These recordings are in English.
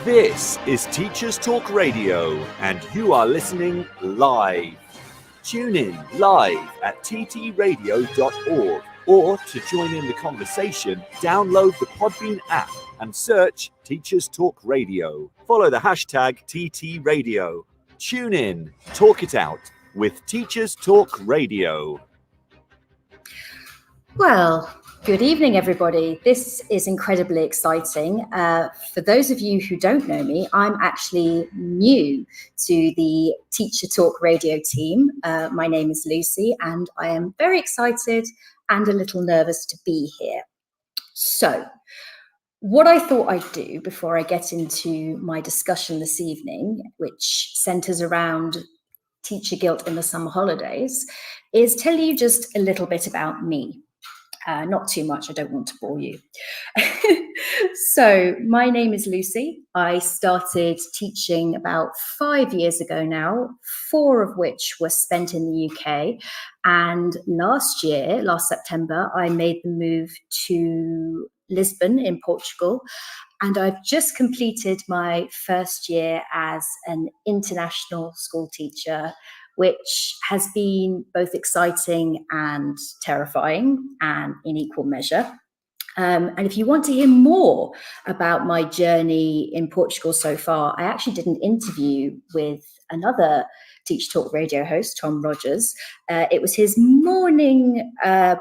This is Teachers Talk Radio, and you are listening live. Tune in live at ttradio.org, or to join in the conversation, download the Podbean app and search Teachers Talk Radio. Follow the hashtag TTRadio. Tune in, talk it out with Teachers Talk Radio. Well, good evening, everybody. This is incredibly exciting. For those of you who don't know me, I'm actually new to the Teacher Talk Radio team. My name is Lucy, and I am very excited and a little nervous to be here. So, what I thought I'd do before I get into my discussion this evening, which centres around teacher guilt in the summer holidays, is tell you just a little bit about me. Not too much, I don't want to bore you. So my name is Lucy. I started teaching about 5 years ago now, 4 of which were spent in the UK. And last September, I made the move to Lisbon in Portugal. And I've just completed my first year as an international school teacher, which has been both exciting and terrifying, and in equal measure. And if you want to hear more about my journey in Portugal so far, I actually did an interview with another Teach Talk Radio host, Tom Rogers. It was his morning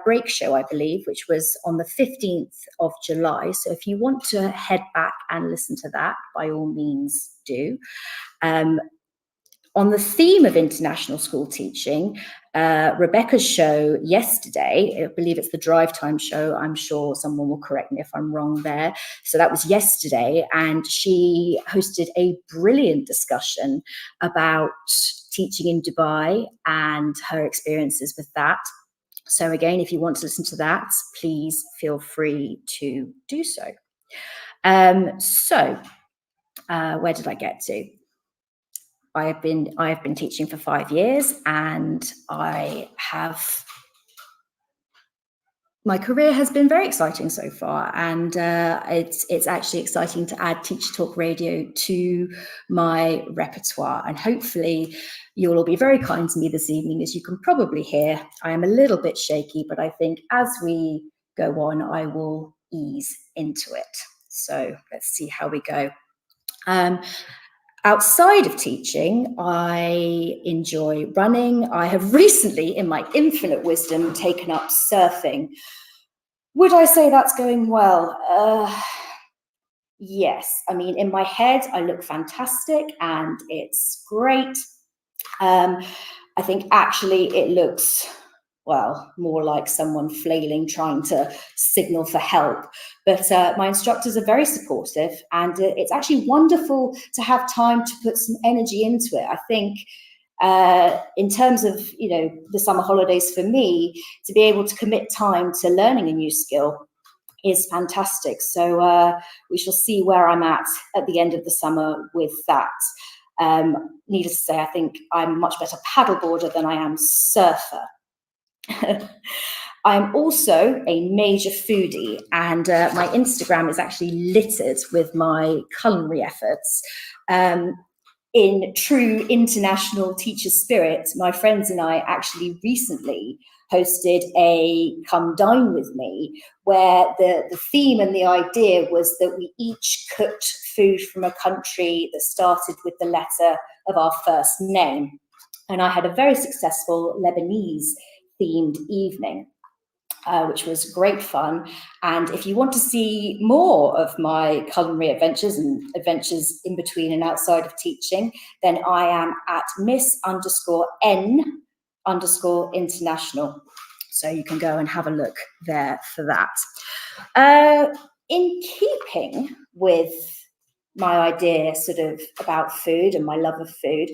break show, I believe, which was on the 15th of July. So if you want to head back and listen to that, by all means do. On the theme of international school teaching, Rebecca's show yesterday, I believe it's the Drive Time show, I'm sure someone will correct me if I'm wrong there. So that was yesterday, and she hosted a brilliant discussion about teaching in Dubai and her experiences with that. So again, if you want to listen to that, please feel free to do so. Where did I get to? I have been teaching for 5 years, and my career has been very exciting so far, and it's actually exciting to add Teacher Talk Radio to my repertoire. And hopefully you'll all be very kind to me this evening. As you can probably hear, I am a little bit shaky, but I think as we go on, I will ease into it. So let's see how we go. Outside of teaching, I enjoy running. I have recently, in my infinite wisdom, taken up surfing. Would I say that's going well? Yes. I mean, in my head, I look fantastic and it's great. I think actually it looks, well, more like someone flailing, trying to signal for help. But my instructors are very supportive, and it's actually wonderful to have time to put some energy into it. I think in terms of, the summer holidays for me, to be able to commit time to learning a new skill is fantastic. So we shall see where I'm at the end of the summer with that. Needless to say, I think I'm a much better paddleboarder than I am surfer. I'm also a major foodie, and my Instagram is actually littered with my culinary efforts. In true international teacher spirit, my friends and I actually recently hosted a Come Dine With Me, where the theme and the idea was that we each cooked food from a country that started with the letter of our first name. And I had a very successful Lebanese themed evening, which was great fun. And if you want to see more of my culinary adventures and adventures in between and outside of teaching, then I am at Miss_N_International. So you can go and have a look there for that. In keeping with my idea sort of about food and my love of food,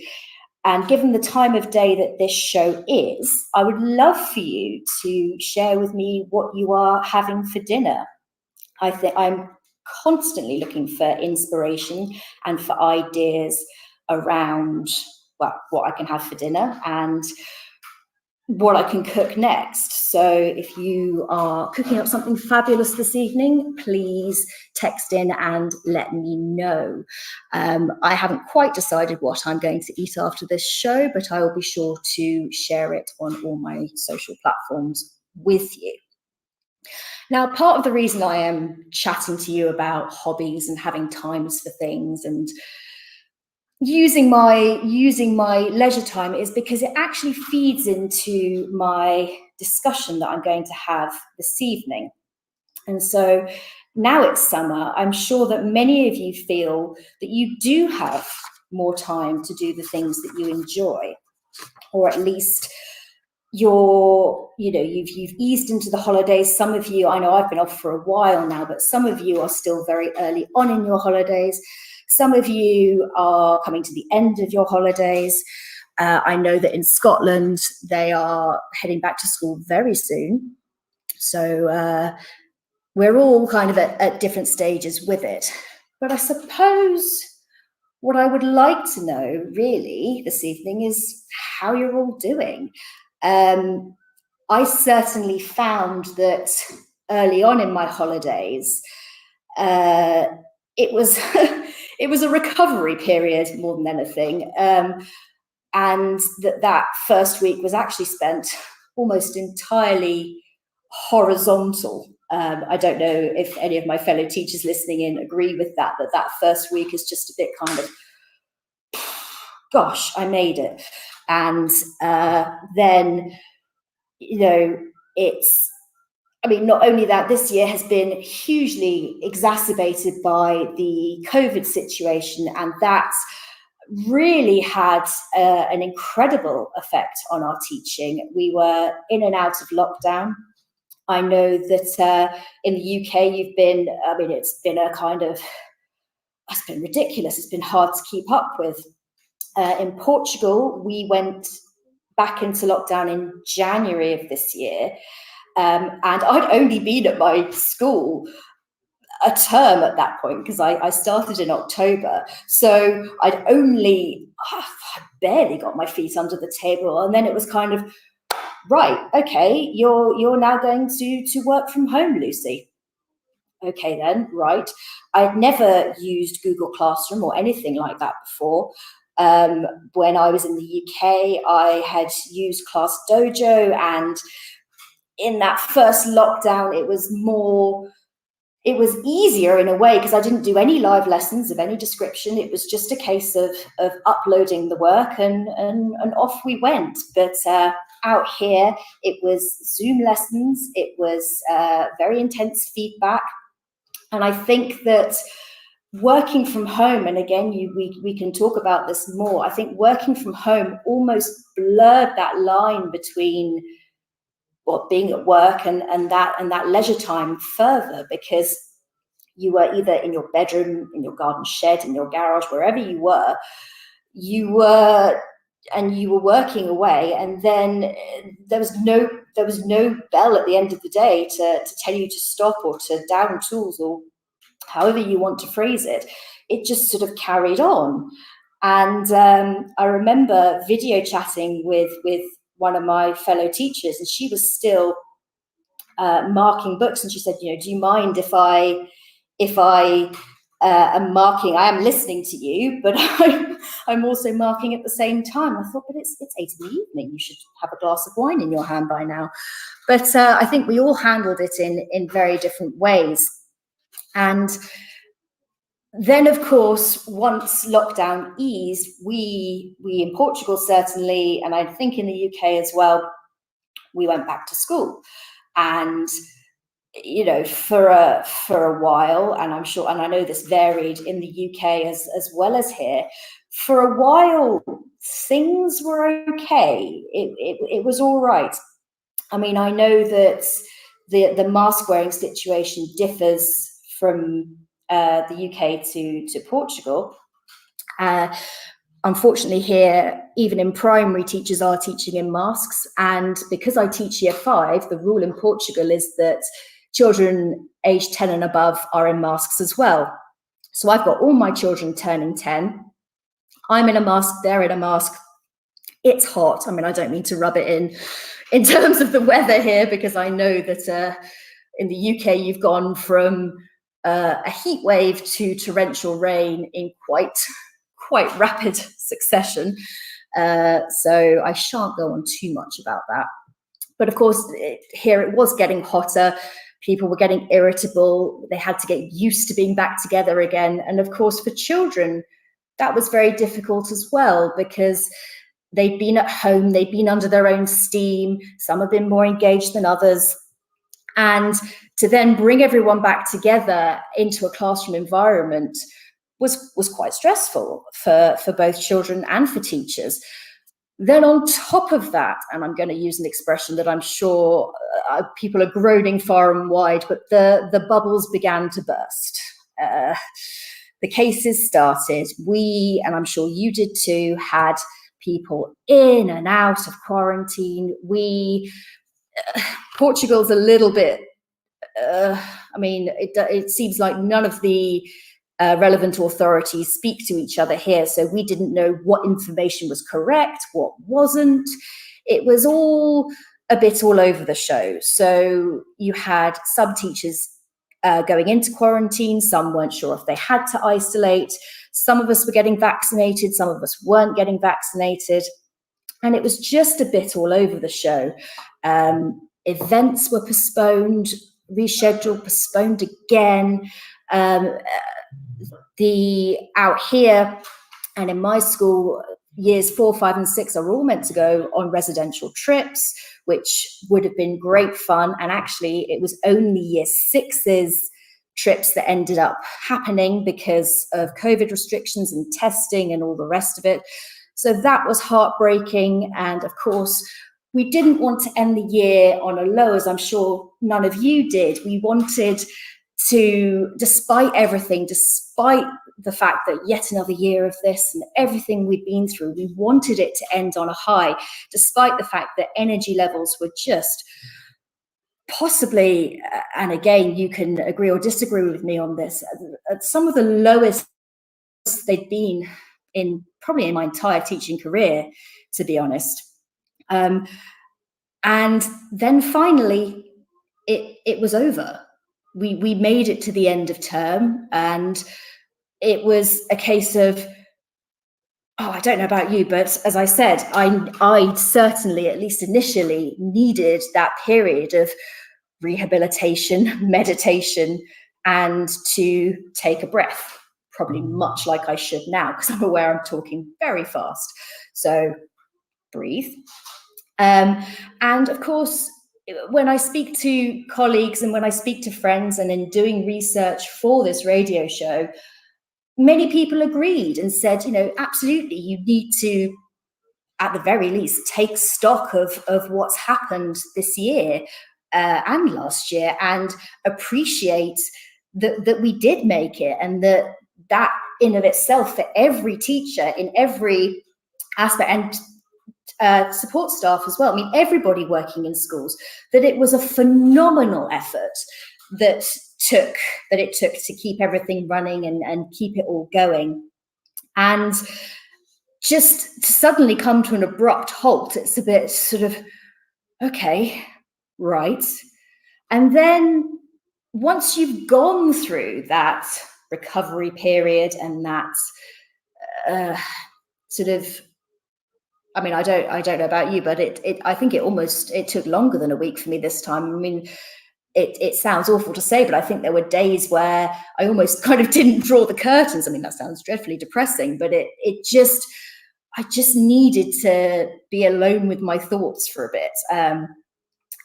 and given the time of day that this show is, I would love for you to share with me what you are having for dinner. I think I'm constantly looking for inspiration and for ideas around, well, what I can have for dinner. And what I can cook next. So if you are cooking up something fabulous this evening, please text in and let me know. I haven't quite decided what I'm going to eat after this show, but I will be sure to share it on all my social platforms with you. Now, part of the reason I am chatting to you about hobbies and having times for things and using my leisure time is because it actually feeds into my discussion that I'm going to have this evening. And so now it's summer, I'm sure that many of you feel that you do have more time to do the things that you enjoy, or at least you've eased into the holidays. Some of you, I know I've been off for a while now, but some of you are still very early on in your holidays. Some of you are coming to the end of your holidays. I know that in Scotland, they are heading back to school very soon. So we're all kind of at different stages with it. But I suppose what I would like to know really this evening is how you're all doing. I certainly found that early on in my holidays, it was it was a recovery period more than anything, and that first week was actually spent almost entirely horizontal. I don't know if any of my fellow teachers listening in agree with that first week is just a bit kind of, gosh, I made it. And then, not only that, this year has been hugely exacerbated by the COVID situation, and that's really had an incredible effect on our teaching. We were in and out of lockdown. I know that in the UK, it's been ridiculous. It's been hard to keep up with. In Portugal, we went back into lockdown in January of this year. And I'd only been at my school a term at that point because I started in October. So I barely got my feet under the table. And then it was kind of, right, okay, you're now going to work from home, Lucy. Okay then, right. I'd never used Google Classroom or anything like that before. When I was in the UK, I had used Class Dojo, and in that first lockdown, it was easier in a way because I didn't do any live lessons of any description. It was just a case of uploading the work and off we went. But out here, it was Zoom lessons. It was very intense feedback. And I think that working from home, and again, we can talk about this more, I think working from home almost blurred that line between being at work and that leisure time further, because you were either in your bedroom, in your garden shed, in your garage, wherever you were working away, and then there was no bell at the end of the day to tell you to stop or to down tools, or however you want to phrase it. It just sort of carried on. And I remember video chatting with one of my fellow teachers, and she was still marking books, and she said, do you mind if I am marking? I am listening to you, but I'm also marking at the same time. I thought, but it's 8 in the evening. You should have a glass of wine in your hand by now. But I think we all handled it in very different ways. And then, of course, once lockdown eased, we in Portugal certainly, and I think in the UK as well, we went back to school. And for a while, and I'm sure, and I know this varied in the UK as well as here, for a while things were okay. It was all right. I mean, I know that the mask wearing situation differs from the UK to Portugal. Unfortunately here, even in primary, teachers are teaching in masks. And because I teach year 5, the rule in Portugal is that children aged 10 and above are in masks as well. So I've got all my children turning 10. I'm in a mask, they're in a mask. It's hot. I mean, I don't mean to rub it in terms of the weather here, because I know that in the UK you've gone from a heat wave to torrential rain in quite rapid succession. So I shan't go on too much about that. But of course, here it was getting hotter. People were getting irritable. They had to get used to being back together again. And of course, for children, that was very difficult as well, because they'd been at home, they'd been under their own steam. Some have been more engaged than others. And to then bring everyone back together into a classroom environment was quite stressful for both children and for teachers. Then on top of that, and I'm going to use an expression that I'm sure people are groaning far and wide, but the bubbles began to burst. The cases started. We, and I'm sure you did too, had people in and out of quarantine. Portugal's a little bit, it seems like none of the relevant authorities speak to each other here. So we didn't know what information was correct, what wasn't. It was all a bit all over the show. So you had some teachers going into quarantine. Some weren't sure if they had to isolate. Some of us were getting vaccinated. Some of us weren't getting vaccinated. And it was just a bit all over the show. Events were postponed, rescheduled, postponed again. Out here and in my school, years 4, 5, and 6 are all meant to go on residential trips, which would have been great fun. And actually, it was only year 6's trips that ended up happening because of COVID restrictions and testing and all the rest of it. So that was heartbreaking. And of course, we didn't want to end the year on a low, as I'm sure none of you did. We wanted to, despite everything, despite the fact that yet another year of this and everything we've been through, we wanted it to end on a high, despite the fact that energy levels were just possibly, and again, you can agree or disagree with me on this, at some of the lowest they'd been probably in my entire teaching career, to be honest. And then finally, it was over. We made it to the end of term, and it was a case of, I don't know about you, but as I said, I certainly, at least initially, needed that period of rehabilitation, meditation, and to take a breath, probably much like I should now, because I'm aware I'm talking very fast. So breathe. And of course, when I speak to colleagues and when I speak to friends and in doing research for this radio show, many people agreed and said, absolutely, you need to, at the very least, take stock of what's happened this year and last year, and appreciate that we did make it, and that in of itself, for every teacher in every aspect, and support staff as well, everybody working in schools, that it was a phenomenal effort that it took to keep everything running and keep it all going. And just to suddenly come to an abrupt halt, it's a bit sort of, okay, right. And then once you've gone through that recovery period and that sort of, I don't know about you, but I think it took longer than a week for me this time. It sounds awful to say, but I think there were days where I almost kind of didn't draw the curtains. That sounds dreadfully depressing, but I just needed to be alone with my thoughts for a bit.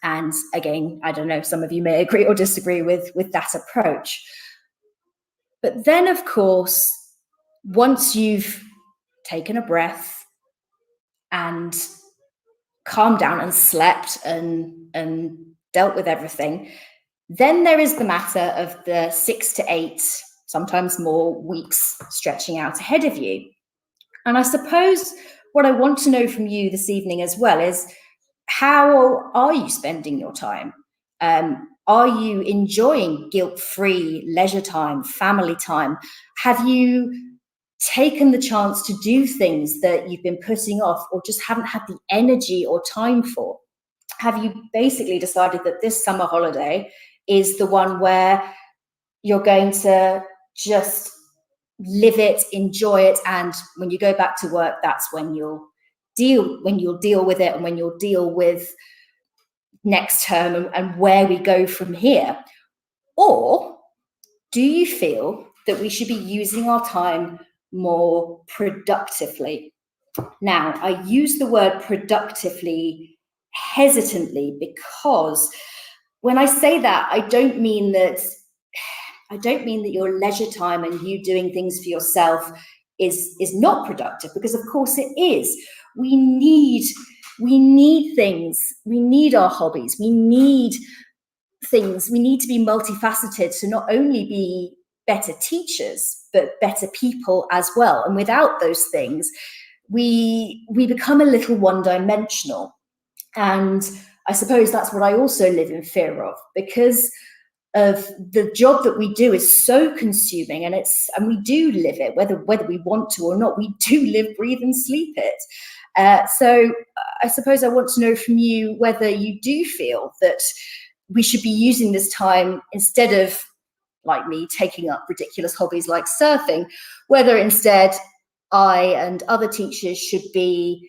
And again, I don't know, some of you may agree or disagree with that approach. But then, of course, once you've taken a breath and calmed down and slept and dealt with everything, then there is the matter of the 6 to 8, sometimes more, weeks stretching out ahead of you. And I suppose what I want to know from you this evening as well is, how are you spending your time? Are you enjoying guilt-free leisure time, family time? Have you taken the chance to do things that you've been putting off or just haven't had the energy or time for? Have you basically decided that this summer holiday is the one where you're going to just live it, enjoy it, and when you go back to work, that's when you'll deal with it, and when you'll deal with next term and where we go from here? Or do you feel that we should be using our time more productively? Now, I use the word productively hesitantly, because when I say that, I don't mean that your leisure time and you doing things for yourself is not productive, because of course it is. We need things. We need our hobbies. We need things. We need to be multifaceted to not only be better teachers, but better people as well. And without those things, we become a little one-dimensional. And I suppose that's what I also live in fear of, because of the job that we do is so consuming, and we do live it, whether we want to or not. We do live, breathe, and sleep it. So I suppose I want to know from you whether you do feel that we should be using this time, instead of, like me, taking up ridiculous hobbies like surfing, whether instead I and other teachers should be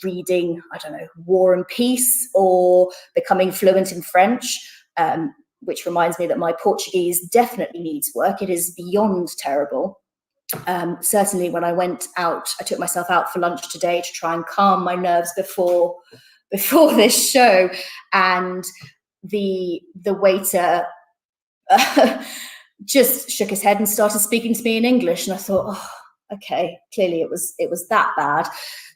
reading, I don't know, War and Peace, or becoming fluent in French, which reminds me that my Portuguese definitely needs work. It is beyond terrible. Certainly when I went out, I took myself out for lunch today to try and calm my nerves before this show, and the waiter just shook his head and started speaking to me in English, and I thought, oh, okay, clearly it was that bad.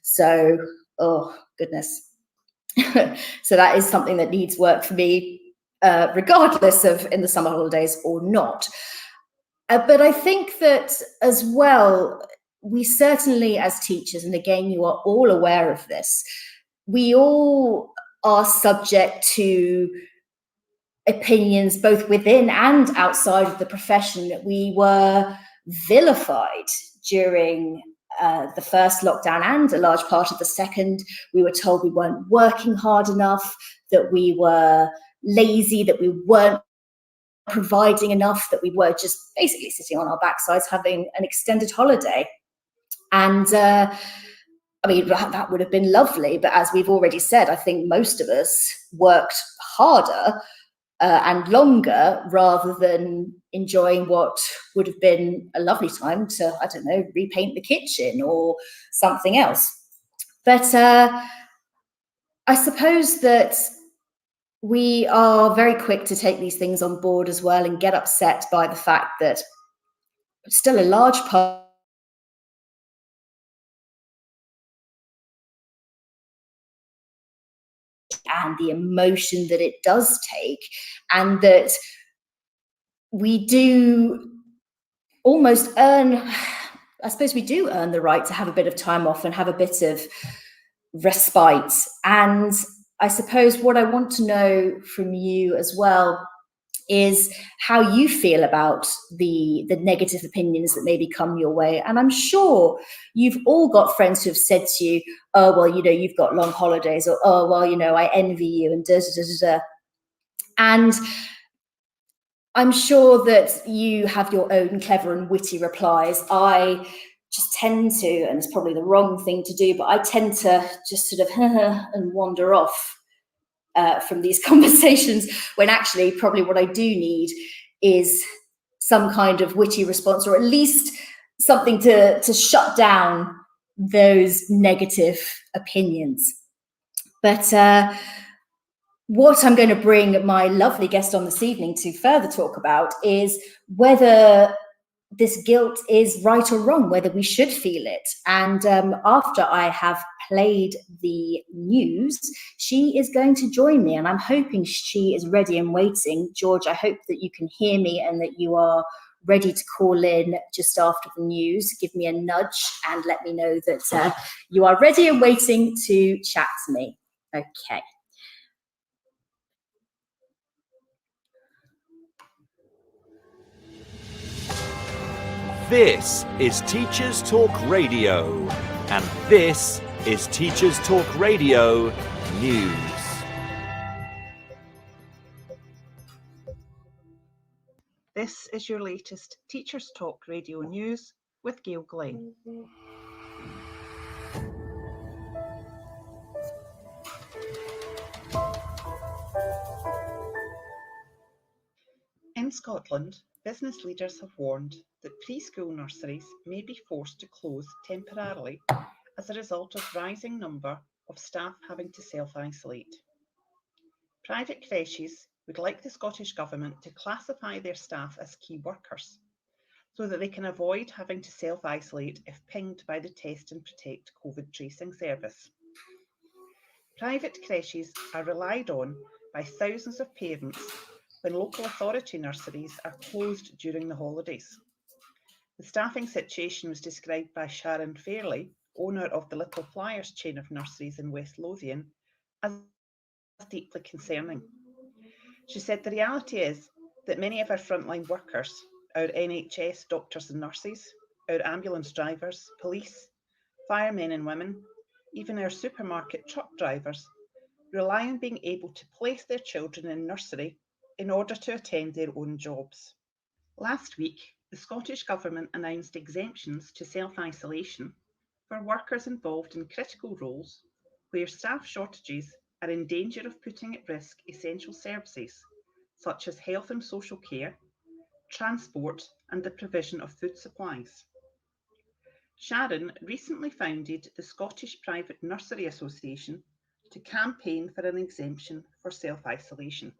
So, oh goodness. So that is something that needs work for me, regardless of in the summer holidays or not. But I think that as well, we certainly as teachers, and again, you are all aware of this, we all are subject to opinions both within and outside of the profession. We were vilified during the first lockdown and a large part of the second. We were told we weren't working hard enough, that we were lazy, that we weren't providing enough, that we were just basically sitting on our backsides having an extended holiday. And I mean, that would have been lovely, but as we've already said, I think most of us worked harder and longer, rather than enjoying what would have been a lovely time to, I don't know, repaint the kitchen or something else. But I suppose that we are very quick to take these things on board as well, and get upset by the fact that still a large part and the emotion that it does take, and that we do almost earn, I suppose we do earn the right to have a bit of time off and have a bit of respite. And I suppose what I want to know from you as well is how you feel about the negative opinions that maybe come your way. And I'm sure you've all got friends who have said to you, oh, well, you know, you've got long holidays, or, oh, well, you know, I envy you, and da, da, da, da, da. And I'm sure that you have your own clever and witty replies. I just tend to, and it's probably the wrong thing to do, but I tend to just sort of and wander off from these conversations, when actually probably what I do need is some kind of witty response, or at least something to shut down those negative opinions. But what I'm going to bring my lovely guest on this evening to further talk about is whether this guilt is right or wrong, whether we should feel it. And after I have played the news, she is going to join me, and I'm hoping she is ready and waiting. George, I hope that you can hear me and that you are ready to call in just after the news. Give me a nudge and let me know that you are ready and waiting to chat to me. Okay. This is Teachers Talk Radio, and this is Teachers Talk Radio News. This is your latest Teachers Talk Radio News with Gail Glenn. In Scotland, business leaders have warned that preschool nurseries may be forced to close temporarily as a result of rising number of staff having to self-isolate. Private creches would like the Scottish Government to classify their staff as key workers so that they can avoid having to self-isolate if pinged by the Test and Protect COVID tracing service. Private creches are relied on by thousands of parents when local authority nurseries are closed during the holidays. The staffing situation was described by Sharon Fairley, owner of the Little Flyers chain of nurseries in West Lothian, as deeply concerning. She said the reality is that many of our frontline workers, our NHS doctors and nurses, our ambulance drivers, police, firemen and women, even our supermarket truck drivers, rely on being able to place their children in nursery in order to attend their own jobs. Last week, the Scottish Government announced exemptions to self-isolation for workers involved in critical roles where staff shortages are in danger of putting at risk essential services such as health and social care, transport and the provision of food supplies. Sharon recently founded the Scottish Private Nursery Association to campaign for an exemption for self-isolation.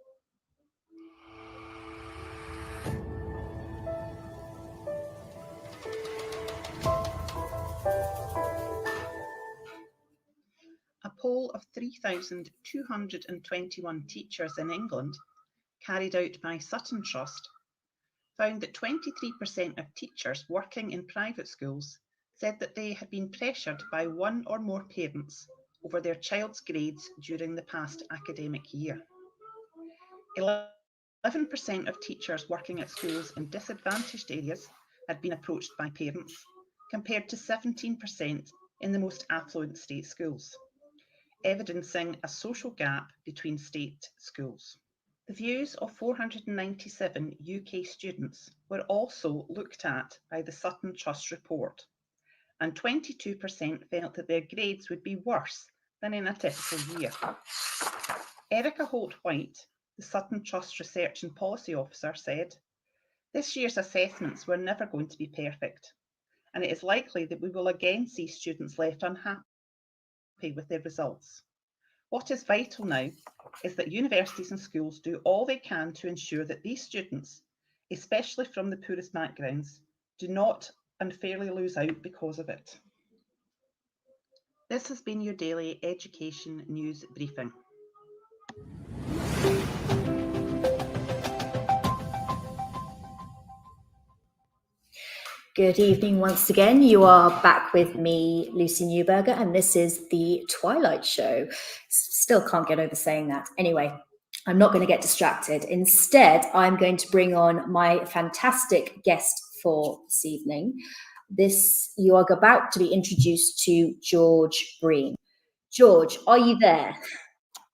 A poll of 3,221 teachers in England, carried out by Sutton Trust, found that 23% of teachers working in private schools said that they had been pressured by one or more parents over their child's grades during the past academic year. 11% of teachers working at schools in disadvantaged areas had been approached by parents, compared to 17% in the most affluent state schools, evidencing a social gap between state schools. The views of 497 UK students were also looked at by the Sutton Trust report, and 22% felt that their grades would be worse than in a typical year. Erica Holt-White, the Sutton Trust Research and Policy Officer, said, "This year's assessments were never going to be perfect, and it is likely that we will again see students left unhappy with their results. What is vital now is that universities and schools do all they can to ensure that these students, especially from the poorest backgrounds, do not unfairly lose out because of it." This has been your daily education news briefing. Good evening once again. You are back with me, Lucy Neuburger, and this is the Twilight Show. Still can't get over saying that. Anyway, I'm not going to get distracted. Instead, I'm going to bring on my fantastic guest for this evening. You are about to be introduced to George Breen. George, are you there?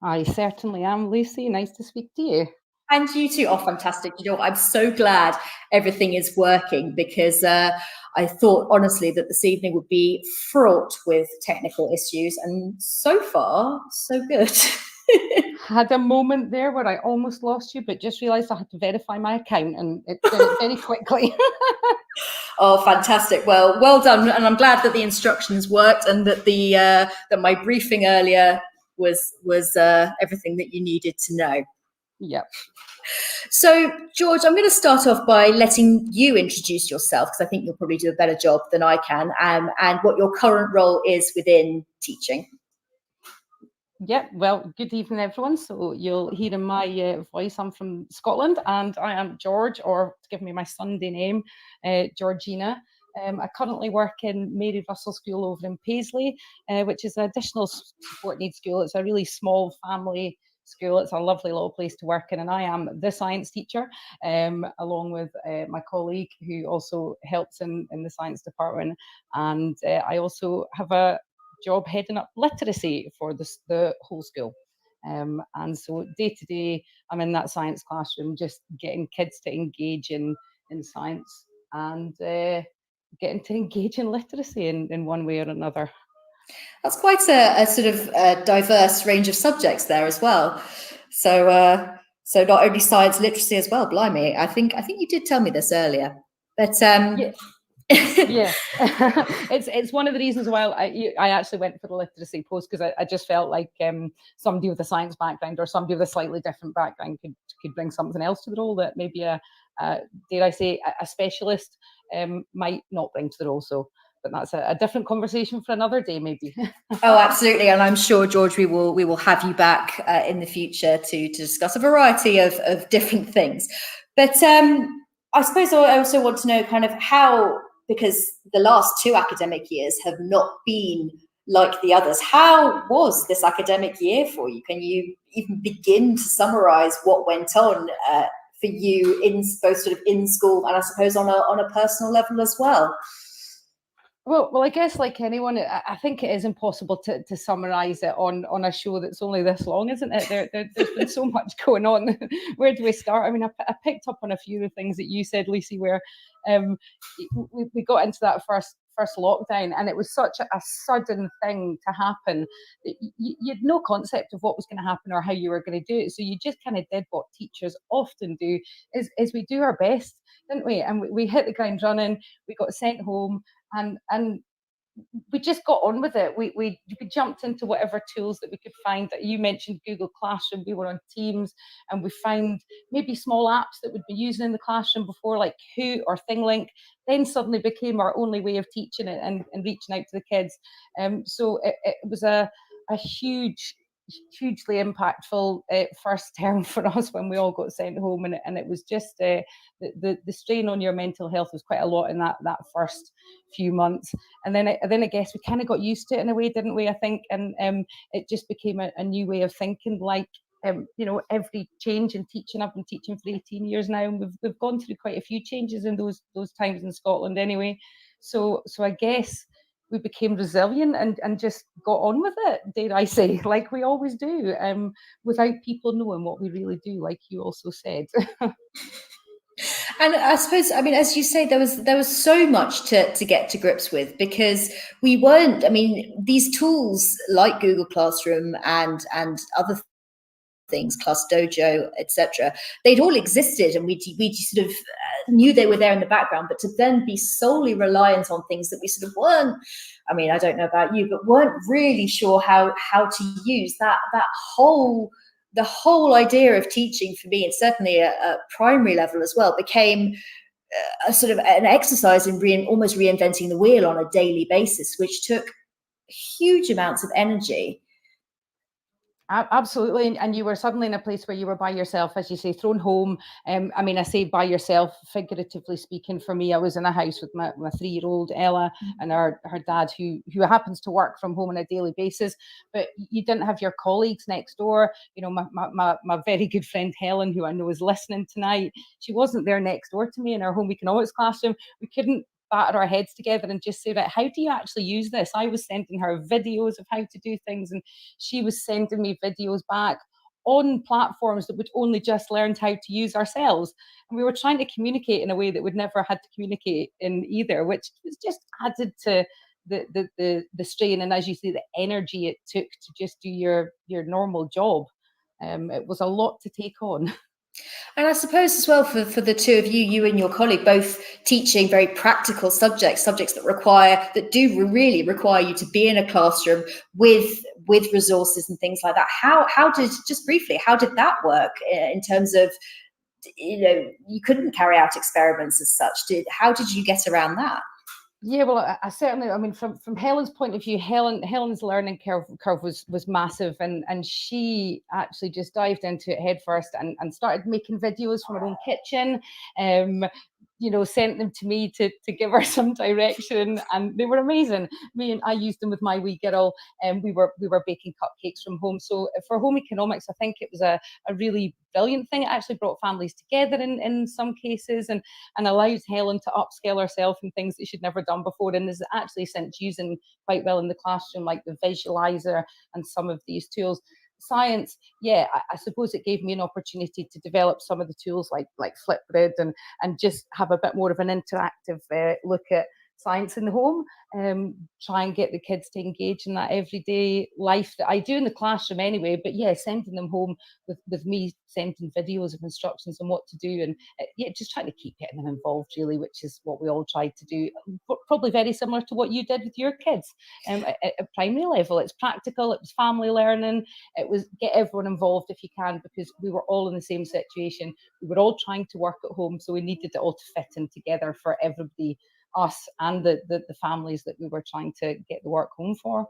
I certainly am, Lucy. Nice to speak to you. And you too. Oh, fantastic. You know, I'm so glad everything is working because I thought, honestly, that this evening would be fraught with technical issues. And so far, so good. Had a moment there where I almost lost you, but just realised I had to verify my account and it did it very quickly. Oh, fantastic. Well done. And I'm glad that the instructions worked and that that my briefing earlier was everything that you needed to know. Yep. So, George, I'm going to start off by letting you introduce yourself because I think you'll probably do a better job than I can, and what your current role is within teaching. Yep. Well, good evening, everyone. So you'll hear in my voice, I'm from Scotland, and I am George, or to give me my Sunday name, Georgina. I currently work in Mary Russell School over in Paisley, which is an additional support needs school. It's a really small family school. It's a lovely little place to work in, and I am the science teacher, along with my colleague who also helps in the science department. And I also have a job heading up literacy for the whole school. And so day to day, I'm in that science classroom, just getting kids to engage in science and getting to engage in literacy in one way or another. That's quite a sort of diverse range of subjects there as well. So so not only science, literacy as well. Blimey, I think you did tell me this earlier, but yeah. Yeah, it's one of the reasons why I actually went for the literacy post, because I just felt like somebody with a science background or somebody with a slightly different background could bring something else to the role that maybe dare I say a specialist might not bring to the role. So, but that's a different conversation for another day, maybe. Oh, absolutely, and I'm sure, George, we will have you back in the future to discuss a variety of different things. But I suppose I also want to know kind of how, because the last 2 academic years have not been like the others. How was this academic year for you? Can you even begin to summarize what went on for you in both sort of in school and I suppose on a personal level as well? Well, I guess like anyone, I think it is impossible to summarize it on a show that's only this long, isn't it? There's been so much going on. Where do we start? I mean, I picked up on a few of the things that you said, Lucy, where we got into that first lockdown, and it was such a sudden thing to happen that you had no concept of what was going to happen or how you were going to do it. So you just kind of did what teachers often do, is we do our best, didn't we? And we hit the ground running. We got sent home. And we just got on with it. We jumped into whatever tools that we could find. That you mentioned Google Classroom. We were on Teams, and we found maybe small apps that we'd be using in the classroom before, like Hoot or ThingLink. Then suddenly became our only way of teaching it and reaching out to the kids. So it was a hugely impactful first term for us when we all got sent home, and it was just the strain on your mental health was quite a lot in that first few months, and then I guess we kind of got used to it in a way, didn't we? I think, and it just became a new way of thinking. Like every change in teaching, I've been teaching for 18 years now, and we've gone through quite a few changes in those times in Scotland anyway. So I guess we became resilient and just got on with it, dare I say, like we always do, without people knowing what we really do, like you also said. And I suppose, I mean, as you say, there was so much to get to grips with, because we weren't, I mean, these tools like Google Classroom and other things, Class Dojo, etc., they'd all existed, and we sort of knew they were there in the background, but to then be solely reliant on things that we sort of weren't, I mean, I don't know about you, but weren't really sure how to use that whole, the whole idea of teaching for me, and certainly a primary level as well, became a sort of an exercise in almost reinventing the wheel on a daily basis, which took huge amounts of energy. Absolutely, and you were suddenly in a place where you were by yourself, as you say, thrown home. I mean, I say by yourself, figuratively speaking. For me, I was in a house with my 3-year-old Ella and her dad, who happens to work from home on a daily basis. But you didn't have your colleagues next door. You know, my very good friend Helen, who I know is listening tonight, she wasn't there next door to me in our home economics classroom. We couldn't batter our heads together and just say, right, how do you actually use this? I was sending her videos of how to do things, and she was sending me videos back on platforms that we'd only just learned how to use ourselves. And we were trying to communicate in a way that we'd never had to communicate in either, which was just added to the strain, and as you say, the energy it took to just do your normal job. It was a lot to take on. And I suppose as well for the two of you and your colleague, both teaching very practical subjects that do really require you to be in a classroom with resources and things like that. How did, just briefly, how did that work in terms of, you couldn't carry out experiments as such? How did you get around that? Yeah, well, I certainly, I mean, from Helen's point of view, Helen's learning curve was massive, and she actually just dived into it head first and started making videos from her own kitchen. sent them to me to give her some direction, and they were amazing. I used them with my wee girl, and we were baking cupcakes from home. So for home economics, I think it was a really brilliant thing. It actually brought families together in some cases, and allowed Helen to upscale herself in things that she'd never done before, and is actually since using quite well in the classroom, like the visualizer and some of these tools. Science, I suppose it gave me an opportunity to develop some of the tools like Flipgrid and just have a bit more of an interactive look at science in the home, try and get the kids to engage in that everyday life that I do in the classroom anyway, but sending them home with me sending videos of instructions on what to do, and just trying to keep getting them involved really, which is what we all tried to do, probably very similar to what you did with your kids. At primary level, it's practical, it was family learning, it was get everyone involved if you can, because we were all in the same situation. We were all trying to work at home, so we needed it all to fit in together for everybody, us and the families that we were trying to get the work home for.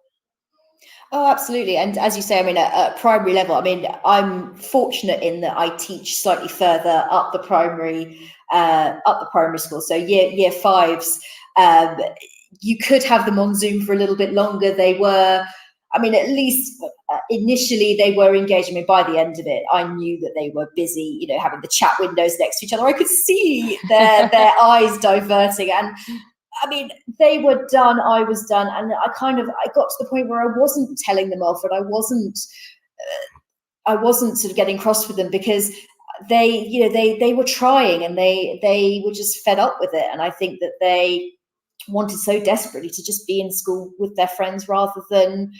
Oh, absolutely. And as you say, I mean, at primary level, I mean, I'm fortunate in that I teach slightly further up the primary school. So year fives, you could have them on Zoom for a little bit longer. They were, I mean, at least initially they were engaged. I mean, by the end of it, I knew that they were busy, having the chat windows next to each other. I could see their eyes diverting. And I mean, they were done, I was done. And I got to the point where I wasn't telling them off, and I wasn't sort of getting cross with them, because they were trying, and they were just fed up with it. And I think that they wanted so desperately to just be in school with their friends rather than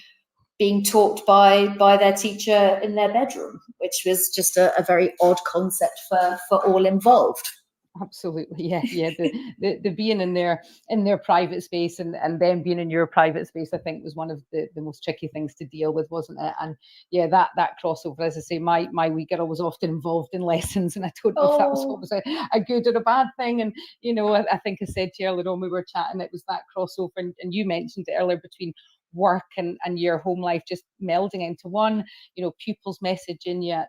being taught by their teacher in their bedroom, which was just a very odd concept for all involved. Absolutely, yeah. The being in their private space and them being in your private space, I think, was one of the most tricky things to deal with, wasn't it? And that crossover, as I say, my wee girl was often involved in lessons, and I don't know if that was always a good or a bad thing. And I think I said to you earlier on, we were chatting, it was that crossover, and you mentioned it earlier, between work and your home life just melding into one. Pupils messaging you at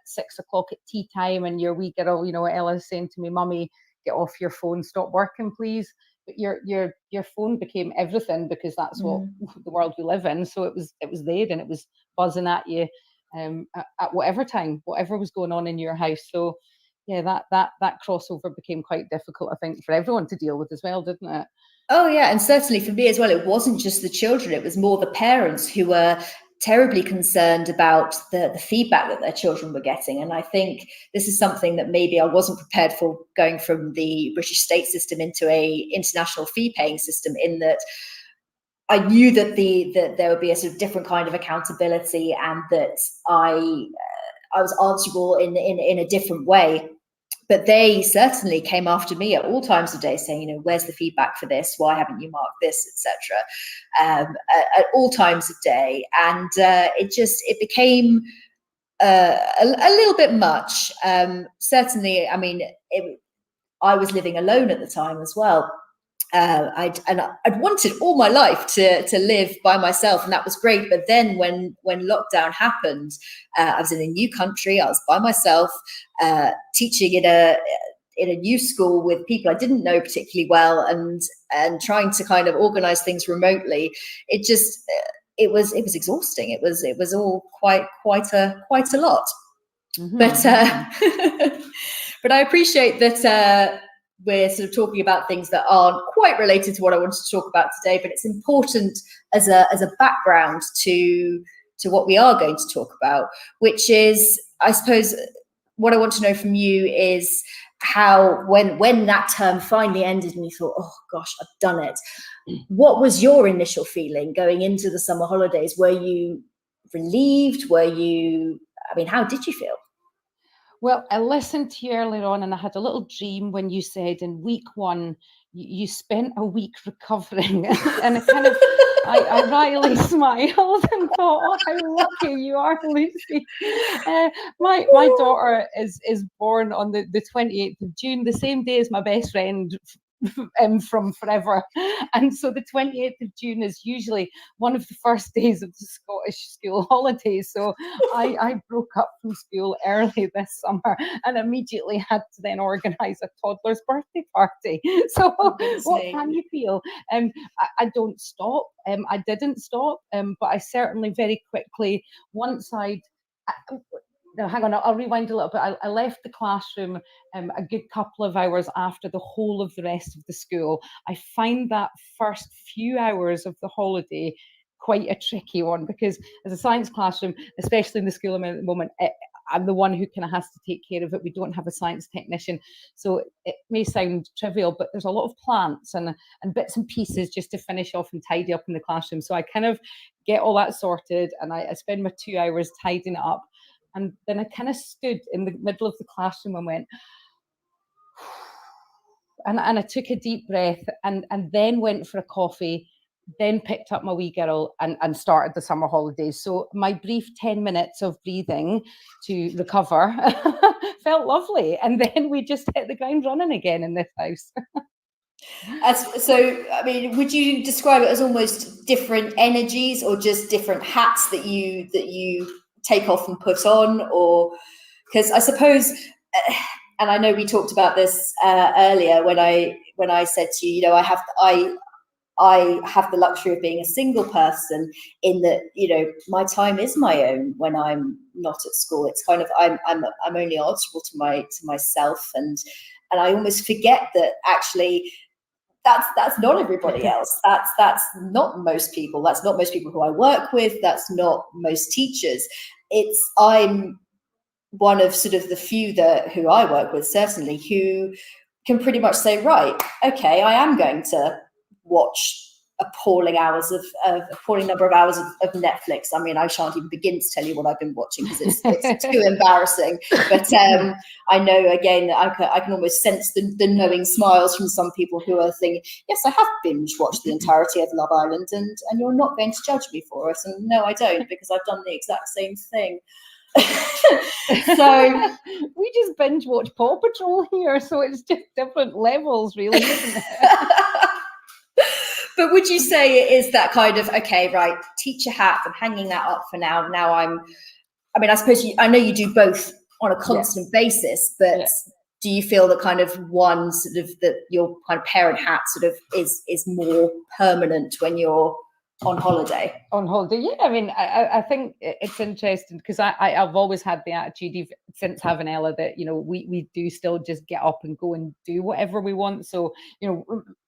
6 o'clock at tea time, and your wee girl, Ella's saying to me, "Mummy, get off your phone, stop working, please." But your phone became everything, because that's what the world we live in. So it was there, and it was buzzing at you at whatever time, whatever was going on in your house. So that crossover became quite difficult, I think, for everyone to deal with as well, didn't it? Oh, yeah. And certainly for me as well, it wasn't just the children, it was more the parents who were terribly concerned about the feedback that their children were getting. And I think this is something that maybe I wasn't prepared for, going from the British state system into a international fee paying system, in that I knew that that there would be a sort of different kind of accountability, and that I was answerable in a different way. But they certainly came after me at all times of day, saying, where's the feedback for this? Why haven't you marked this, etc. At all times of day. And it became a little bit much. Certainly, I mean, I was living alone at the time as well. I'd wanted all my life to live by myself, and that was great. But then when lockdown happened, I was in a new country. I was by myself, teaching in a new school with people I didn't know particularly well, and trying to kind of organize things remotely. It was exhausting. It was all quite a lot. Mm-hmm. But I appreciate that. We're sort of talking about things that aren't quite related to what I wanted to talk about today, but it's important as a background to what we are going to talk about, which is, I suppose, what I want to know from you is how, when that term finally ended and you thought, oh gosh, I've done it, what was your initial feeling going into the summer holidays? Were you relieved? How did you feel? Well, I listened to you earlier on, and I had a little dream when you said in week 1, you spent a week recovering. And it kind of, I rightly smiled and thought, oh, how lucky you are, Lucy. My daughter is born on the 28th of June, the same day as my best friend from forever. And so the 28th of June is usually one of the first days of the Scottish school holidays. So I broke up from school early this summer and immediately had to then organise a toddler's birthday party. So what can you feel? I don't stop. I didn't stop, but I certainly very quickly, once no, hang on, I'll rewind a little bit. I left the classroom a good couple of hours after the whole of the rest of the school. I find that first few hours of the holiday quite a tricky one, because as a science classroom, especially in the school I'm in at the moment, I'm the one who kind of has to take care of it. We don't have a science technician. So it may sound trivial, but there's a lot of plants and bits and pieces just to finish off and tidy up in the classroom. So I kind of get all that sorted, and I spend my 2 hours tidying it up. And then I kind of stood in the middle of the classroom and went, and I took a deep breath and then went for a coffee, then picked up my wee girl and started the summer holidays. So my brief 10 minutes of breathing to recover felt lovely. And then we just hit the ground running again in this house. So, I mean, would you describe it as almost different energies, or just different hats that you take off and put on? Or because I suppose, and I know we talked about this earlier when I said to you, I have the luxury of being a single person, in that, my time is my own when I'm not at school. It's kind of, I'm only answerable to myself, and I almost forget that actually that's not everybody else. That's not most people. That's not most people who I work with. That's not most teachers. I'm one of sort of the few who I work with, certainly, who can pretty much say, right, okay, I am going to watch appalling number of hours of Netflix. I mean, I shan't even begin to tell you what I've been watching, because it's too embarrassing. But I know, again, I can almost sense the knowing smiles from some people who are thinking, yes, I have binge watched the entirety of Love Island, and you're not going to judge me for it. And no, I don't, because I've done the exact same thing. So we just binge watch Paw Patrol here, so it's just different levels, really, isn't it? But would you say it is that kind of, okay, right, teacher hat, I'm hanging that up for now. Now I suppose I know you do both on a constant basis, but do you feel that kind of one sort of, that your kind of parent hat sort of is more permanent when you're on holiday? On holiday, yeah. I mean, I think it's interesting, because I've always had the attitude, since having Ella, that we do still just get up and go and do whatever we want. So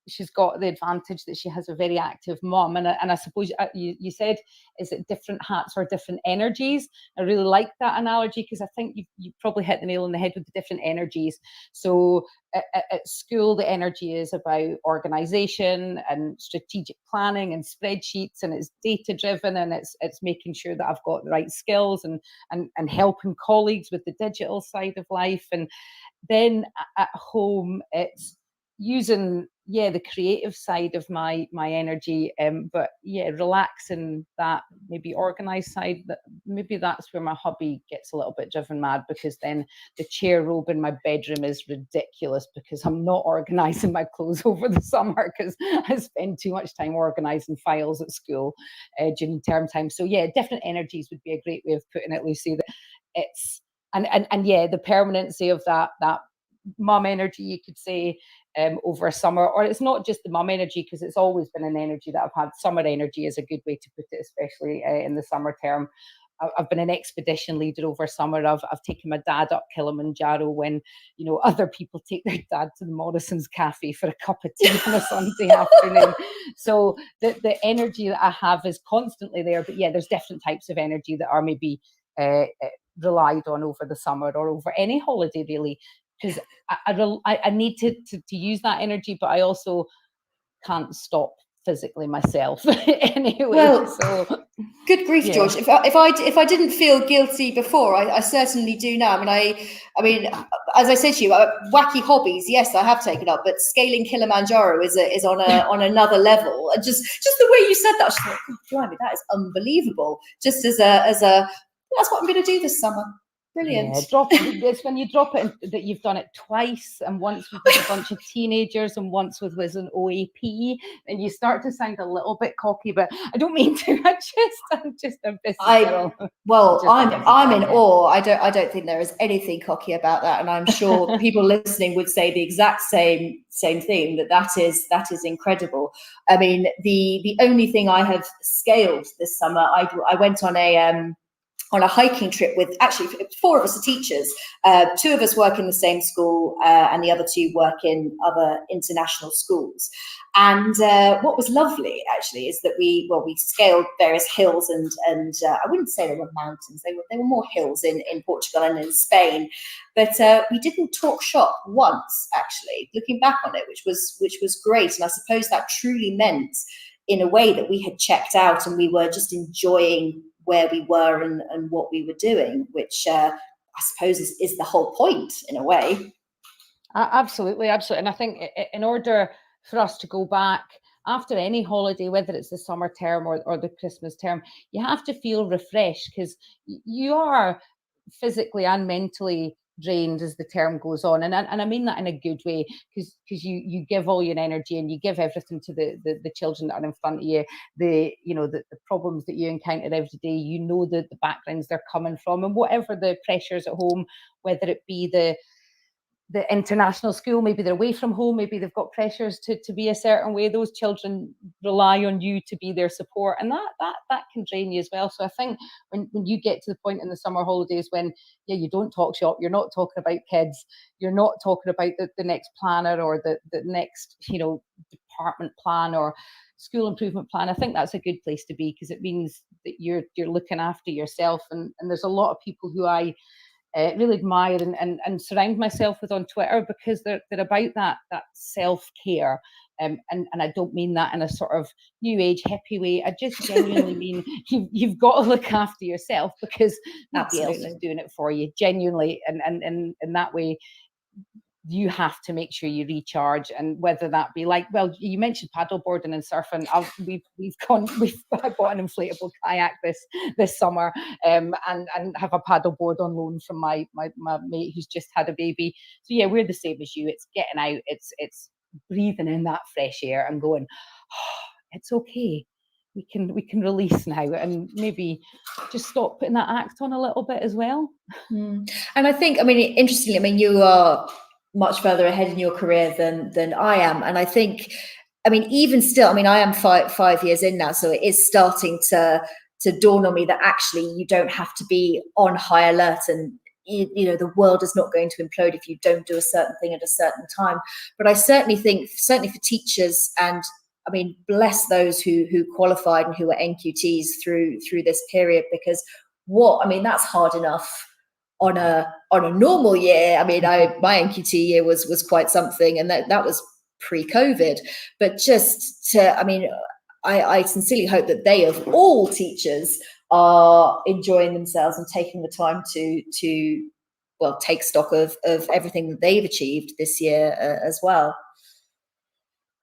she's got the advantage that she has a very active mom, and I suppose you said, is it different hats or different energies? I really like that analogy, because I think you probably hit the nail on the head with the different energies. So at school, the energy is about organization and strategic planning and spreadsheets, and it's data driven, and it's making sure that I've got the right skills and helping colleagues with the digital side of life. And then at home, it's using the creative side of my energy, but relaxing that maybe organized side. That maybe that's where my hubby gets a little bit driven mad, because then the chair robe in my bedroom is ridiculous, because I'm not organizing my clothes over the summer, because I spend too much time organizing files at school during term time. So different energies would be a great way of putting it, Lucy. That it's and the permanency of that mum energy, you could say, over summer. Or it's not just the mum energy, because it's always been an energy that I've had. Summer energy is a good way to put it, especially in the summer term. I've been an expedition leader over summer. I've taken my dad up Kilimanjaro when other people take their dad to the Morrison's Cafe for a cup of tea on a Sunday afternoon. So the energy that I have is constantly there. But there's different types of energy that are maybe relied on over the summer or over any holiday, really, because I need to use that energy, but I also can't stop physically myself anyway. Well, so good grief, George. If I didn't feel guilty before, I certainly do now. I mean, as I said to you, wacky hobbies, yes, I have taken up, but scaling Kilimanjaro is on another level. And just the way you said that, I was just like, God, blimey, that is unbelievable. Just as a that's what I'm going to do this summer. Brilliant. Yeah, it's when you drop it in, that you've done it twice, and once with a bunch of teenagers and once with an OAP, and you start to sound a little bit cocky, but I don't mean to. I'm just a busy girl. Well, I'm in Yeah. awe. I don't think there is anything cocky about that, and I'm sure people listening would say the exact same thing. That is incredible. I mean, the only thing I have scaled this summer, I went on a hiking trip with, actually 4 of us are teachers. 2 of us work in the same school, and the other 2 work in other international schools. And what was lovely actually is that we scaled various hills, and I wouldn't say they were mountains, they were more hills in Portugal and in Spain. But we didn't talk shop once, actually, looking back on it, which was great. And I suppose that truly meant, in a way, that we had checked out and we were just enjoying where we were and what we were doing, which I suppose is the whole point in a way. Absolutely. And I think in order for us to go back after any holiday, whether it's the summer term or the Christmas term, you have to feel refreshed, because you are physically and mentally drained as the term goes on, and I mean that in a good way, because you give all your energy and you give everything to the children that are in front of you, the problems that you encounter every day, the backgrounds they're coming from, and whatever the pressures at home, whether it be the international school, maybe they're away from home, maybe they've got pressures to be a certain way, those children rely on you to be their support, and that can drain you as well. So I think when you get to the point in the summer holidays when you don't talk shop, you're not talking about kids, you're not talking about the next planner or the next department plan or school improvement plan, I think that's a good place to be, because it means that you're looking after yourself. And there's a lot of people who I really admire and surround myself with on Twitter, because they're about that self-care. And I don't mean that in a sort of new age hippie way. I just genuinely mean you've got to look after yourself, because nobody else is doing it for you, genuinely. And in that way, you have to make sure you recharge, and whether that be like, well, you mentioned paddleboarding and surfing. I bought an inflatable kayak this summer, and have a paddleboard on loan from my mate who's just had a baby. So yeah, we're the same as you. It's getting out, it's breathing in that fresh air and going, oh, it's okay. We can release now, and maybe just stop putting that act on a little bit as well. And I think, interestingly, you are much further ahead in your career than I am, and I think, even still, I am 5 years in now, so it is starting to dawn on me that actually you don't have to be on high alert, and the world is not going to implode if you don't do a certain thing at a certain time. But I certainly think, certainly for teachers, and bless those who qualified and who were NQTs through this period, because that's hard enough on a normal year. My NQT year was quite something, and that was pre-COVID. But just to, I sincerely hope that they, of all teachers, are enjoying themselves and taking the time to take stock of everything that they've achieved this year as well.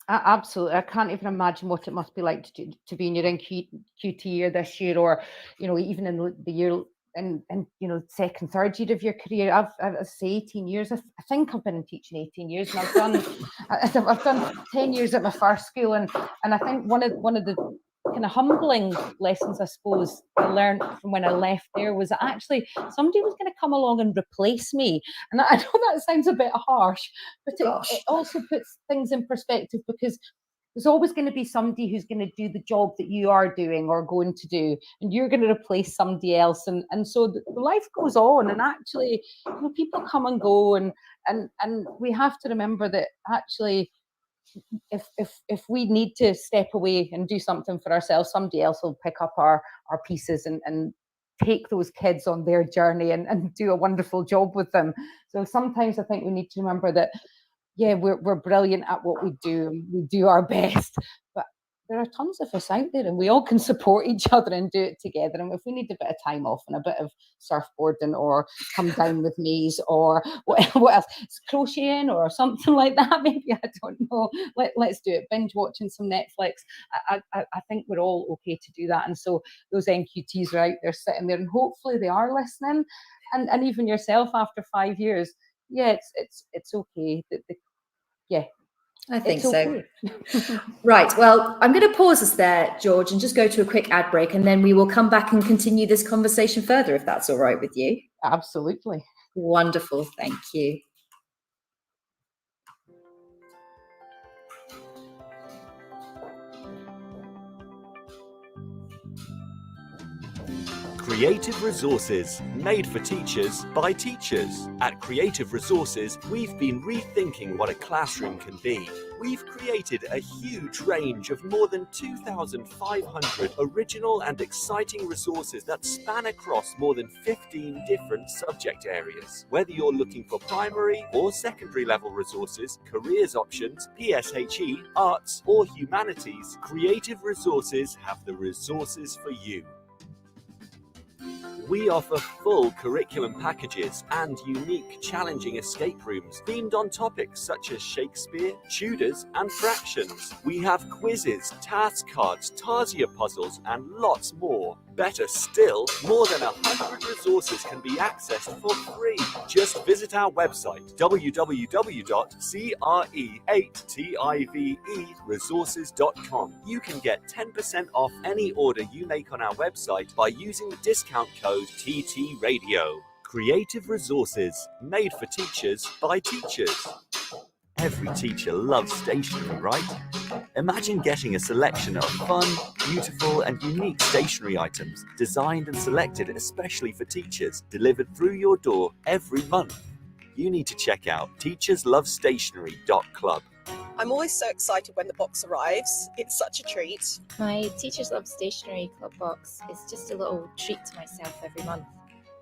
Absolutely. I can't even imagine what it must be like to be in your NQT year this year, or even in the year and second, third year of your career. I've say 18 years. I think I've been in teaching 18 years, and I've done 10 years at my first school, and I think one of the kind of humbling lessons, I suppose, I learned from when I left there was that actually somebody was going to come along and replace me. And I know that sounds a bit harsh, but it also puts things in perspective, because there's always going to be somebody who's going to do the job that you are doing or going to do, and you're going to replace somebody else. And so the life goes on, and actually, people come and go, and we have to remember that actually, if we need to step away and do something for ourselves, somebody else will pick up our pieces and take those kids on their journey and do a wonderful job with them. So sometimes I think we need to remember that, yeah, we're brilliant at what we do, and we do our best, but there are tons of us out there, and we all can support each other and do it together. And if we need a bit of time off and a bit of surfboarding, or come down with me's, or what else, crocheting or something like that, maybe, I don't know, let's do it. Binge watching some Netflix. I think we're all okay to do that. And so those NQTs are out there sitting there, and hopefully they are listening. And even yourself after 5 years, yeah, it's okay. Yeah. I think so. Right. Well, I'm going to pause us there, George, and just go to a quick ad break, and then we will come back and continue this conversation further, if that's all right with you. Absolutely. Wonderful. Thank you. Creative Resources, made for teachers by teachers. At Creative Resources, we've been rethinking what a classroom can be. We've created a huge range of more than 2,500 original and exciting resources that span across more than 15 different subject areas. Whether you're looking for primary or secondary level resources, careers options, PSHE, arts or humanities, Creative Resources have the resources for you. We offer full curriculum packages and unique, challenging escape rooms themed on topics such as Shakespeare, Tudors, and fractions. We have quizzes, task cards, Tarsier puzzles, and lots more. Better still, more than 100 resources can be accessed for free. Just visit our website, www.cre8tiveresources.com. You can get 10% off any order you make on our website by using the discount code TT Radio. Creative Resources, made for teachers by teachers. Every teacher loves stationery, right? Imagine getting a selection of fun, beautiful and unique stationery items designed and selected especially for teachers, delivered through your door every month. You need to check out teacherslovestationery.club. I'm always so excited when the box arrives. It's such a treat. My Teachers Love Stationery Club box is just a little treat to myself every month.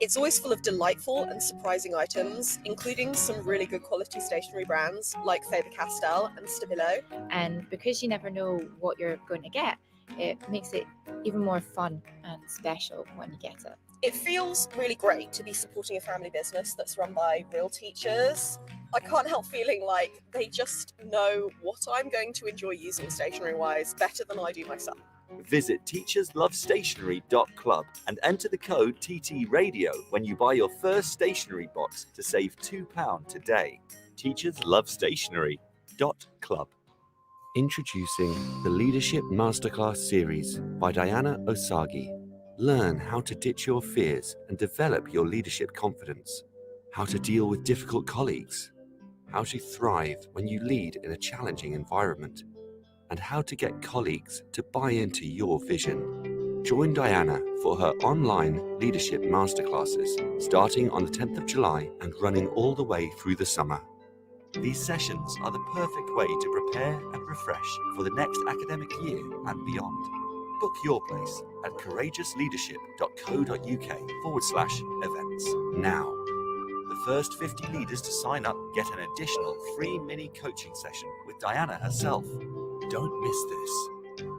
It's always full of delightful and surprising items, including some really good quality stationery brands like Faber-Castell and Stabilo. And because you never know what you're going to get, it makes it even more fun and special when you get it. It feels really great to be supporting a family business that's run by real teachers. I can't help feeling like they just know what I'm going to enjoy using stationery-wise better than I do myself. Visit teacherslovestationery.club and enter the code TT Radio when you buy your first stationery box to save £2 today. teacherslovestationery.club. Introducing the Leadership Masterclass series by Diana Osagi. Learn how to ditch your fears and develop your leadership confidence. How to deal with difficult colleagues. How to thrive when you lead in a challenging environment. And how to get colleagues to buy into your vision. Join Diana for her online leadership masterclasses starting on the 10th of July and running all the way through the summer. These sessions are the perfect way to prepare and refresh for the next academic year and beyond. Book your place at courageousleadership.co.uk/events now. The first 50 leaders to sign up get an additional free mini coaching session with Diana herself. Don't miss this.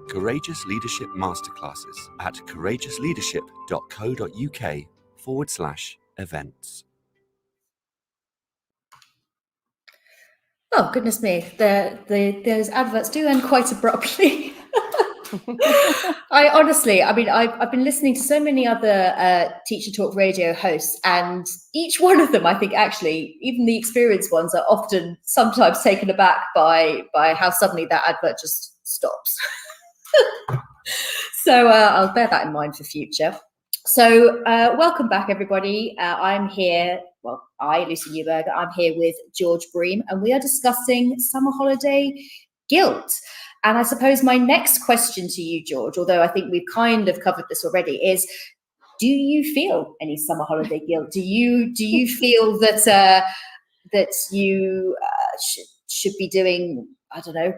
Courageous Leadership Masterclasses at courageousleadership.co.uk/events. Oh, goodness me. Those adverts do end quite abruptly. I've been listening to so many other Teacher Talk Radio hosts, and each one of them, I think, actually, even the experienced ones, are often sometimes taken aback by how suddenly that advert just stops. So I'll bear that in mind for future. So welcome back, everybody. I'm here. Well, Lucy Neuburger, I'm here with George Bream, and we are discussing summer holiday guilt. And I suppose my next question to you, George, although I think we've kind of covered this already, is: do you feel any summer holiday guilt? Do you feel that that you should be doing, I don't know,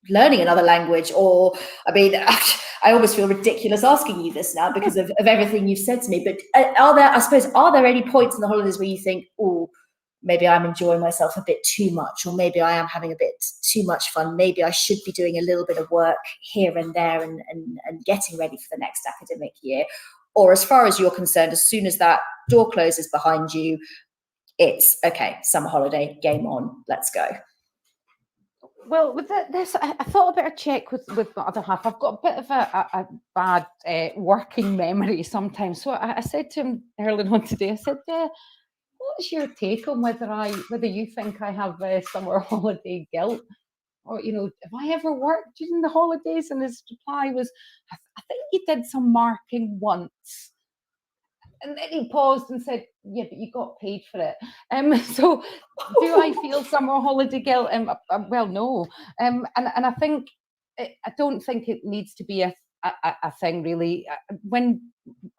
learning another language? Or, I mean, I almost feel ridiculous asking you this now because of everything you've said to me. But are there any points in the holidays where you think, oh, maybe I'm enjoying myself a bit too much, or maybe I am having a bit too much fun. Maybe I should be doing a little bit of work here and there and getting ready for the next academic year? Or, as far as you're concerned, as soon as that door closes behind you, it's okay, summer holiday, game on, let's go. Well, with this, I thought I better check with my other half. I've got a bit of a bad working memory sometimes. So I said to him earlier on today, I said, what's your take on whether you think I have summer holiday guilt? Or, have I ever worked during the holidays? And his reply was, I think you did some marking once. And then he paused and said, yeah, but you got paid for it. So do I feel summer holiday guilt? Well, no. And I think, I don't think it needs to be a thing, really. When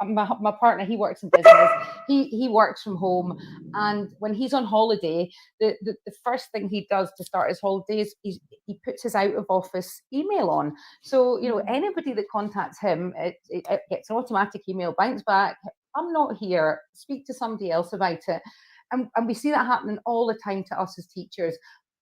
my partner, he works in business, he works from home, and when he's on holiday, the first thing he does to start his holidays, he puts his out of office email on. So anybody that contacts him, it gets an automatic email, bounce back, I'm not here, speak to somebody else about it. And we see that happening all the time to us as teachers,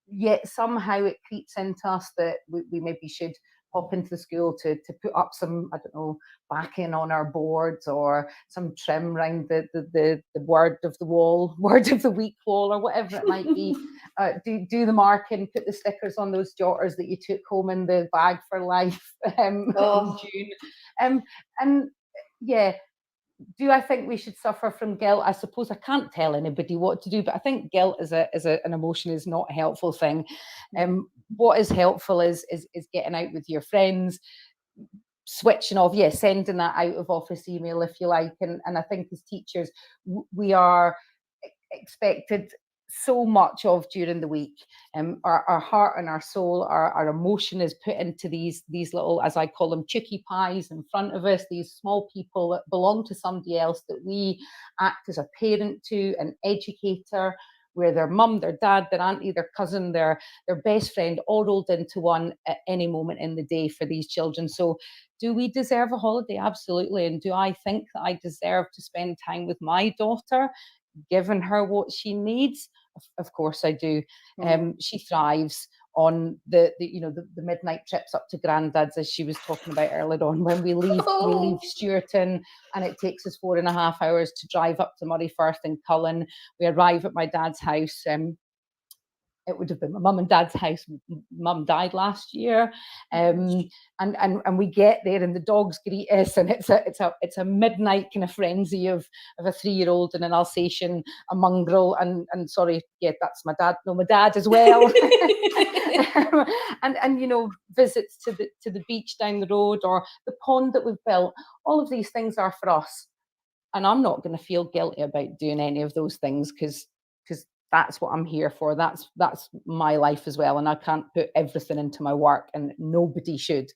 yet somehow it creeps into us that we maybe should pop into the school to put up some, I don't know, backing on our boards, or some trim around the word of the wall, word of the week wall, or whatever it might be. Do the marking, put the stickers on those jotters that you took home in the bag for life in June. And yeah, do I think we should suffer from guilt? I suppose I can't tell anybody what to do, but I think guilt as an emotion is not a helpful thing. What is helpful is getting out with your friends, switching off, sending that out of office email if you like. And I think as teachers, we are expected so much of during the week. Our heart and our soul, our emotion is put into these little, as I call them, chooky pies in front of us, these small people that belong to somebody else, that we act as a parent to, an educator, where their mum, their dad, their auntie, their cousin, their best friend, all rolled into one at any moment in the day for these children. So do we deserve a holiday? Absolutely. And do I think that I deserve to spend time with my daughter, giving her what she needs? Of course I do. She thrives on the midnight trips up to Grandad's, as she was talking about earlier on. When we leave Stewarton, and it takes us 4.5 hours to drive up to Murrayfirth and Cullen. We arrive at my dad's house. It would have been my mum and dad's house. Mum died last year, and we get there, and the dogs greet us, and it's a midnight kind of frenzy of a 3-year-old and an Alsatian, a mongrel, and sorry, that's my dad. No, my dad as well, and visits to the beach down the road, or the pond that we've built. All of these things are for us, and I'm not going to feel guilty about doing any of those things, because that's what I'm here for. That's my life as well. And I can't put everything into my work, and nobody should,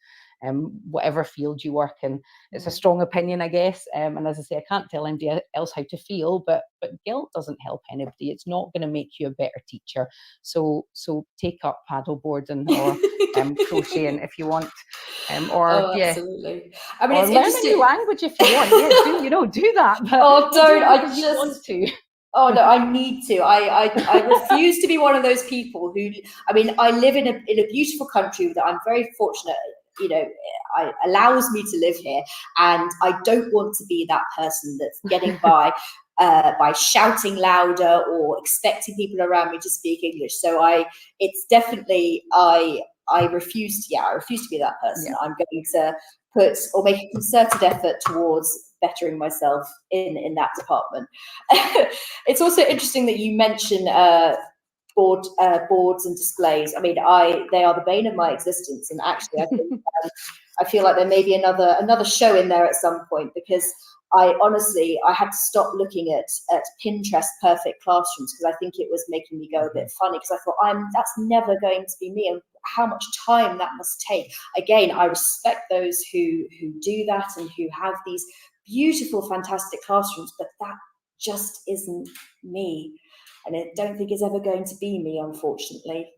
whatever field you work in. It's a strong opinion, I guess. And as I say, I can't tell anybody else how to feel, but guilt doesn't help anybody. It's not going to make you a better teacher. So take up paddleboarding or crocheting if you want. Absolutely. I mean, or it's learn interesting. a new language if you want. Do that. But don't. I just want to. Oh no, I need to. I refuse to be one of those people who. I mean, I live in a beautiful country that I'm very fortunate. Allows me to live here, and I don't want to be that person that's getting by shouting louder or expecting people around me to speak English. So I refuse to be that person. Yeah. I'm going to put or make a concerted effort towards bettering myself in that department. It's also interesting that you mention boards and displays. I mean, they are the bane of my existence, and actually, I feel like there may be another show in there at some point, because I had to stop looking at Pinterest perfect classrooms, because I think it was making me go a bit funny, because I thought that's never going to be me, and how much time that must take. Again, I respect those who do that and who have these beautiful, fantastic classrooms, but that just isn't me. And I don't think it's ever going to be me, unfortunately,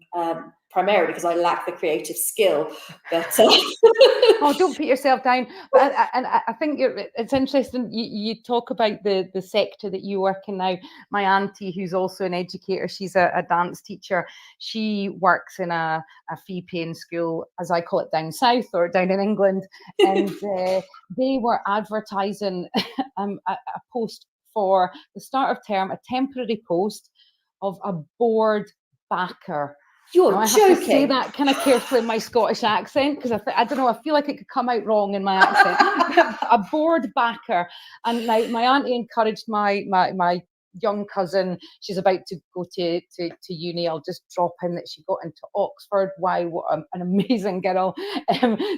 primarily because I lack the creative skill. But oh, don't put yourself down. But I think it's interesting. You talk about the sector that you work in now. My auntie, who's also an educator, she's a dance teacher. She works in a fee-paying school, as I call it, down south or down in England, and they were advertising a post for the start of term, a temporary post of a board backer. You're Now, I have joking. to say that kind of carefully in my Scottish accent, because I don't know, I feel like it could come out wrong in my accent. A board backer. And my auntie encouraged my young cousin, she's about to go to uni, I'll just drop in that she got into Oxford. Wow, what an amazing girl.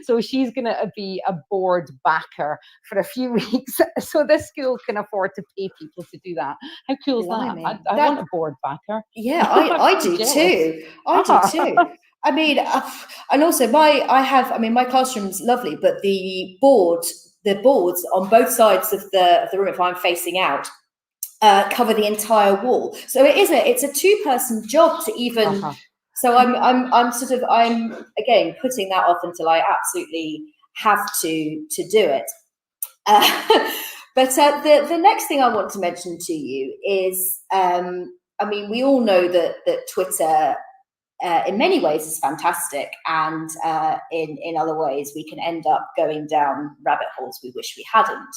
So she's going to be a board backer for a few weeks, so this school can afford to pay people to do that. How cool is Blimey. that? I want a board backer. Yeah, I do too. I do too. I mean, and also my classroom's lovely, but the boards on both sides of the room, if I'm facing out, cover the entire wall. So it's a 2-person job to even. So I'm again putting that off until I absolutely have to do it. But the next thing I want to mention to you is, we all know that Twitter, in many ways, is fantastic, and in other ways, we can end up going down rabbit holes we wish we hadn't.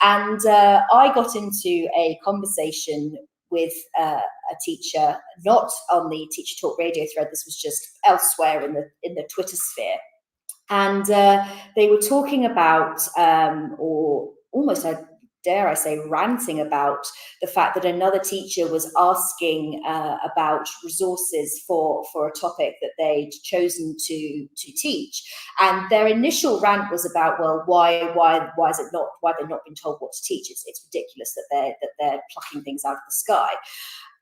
And I got into a conversation with a teacher, not on the Teacher Talk Radio thread. This was just elsewhere in the Twitter sphere, and they were talking about, or almost, dare I say, ranting about the fact that another teacher was asking about resources for a topic that they'd chosen to teach, and their initial rant was about, well, why is it not, why they've not been told what to teach? It's ridiculous that they're plucking things out of the sky.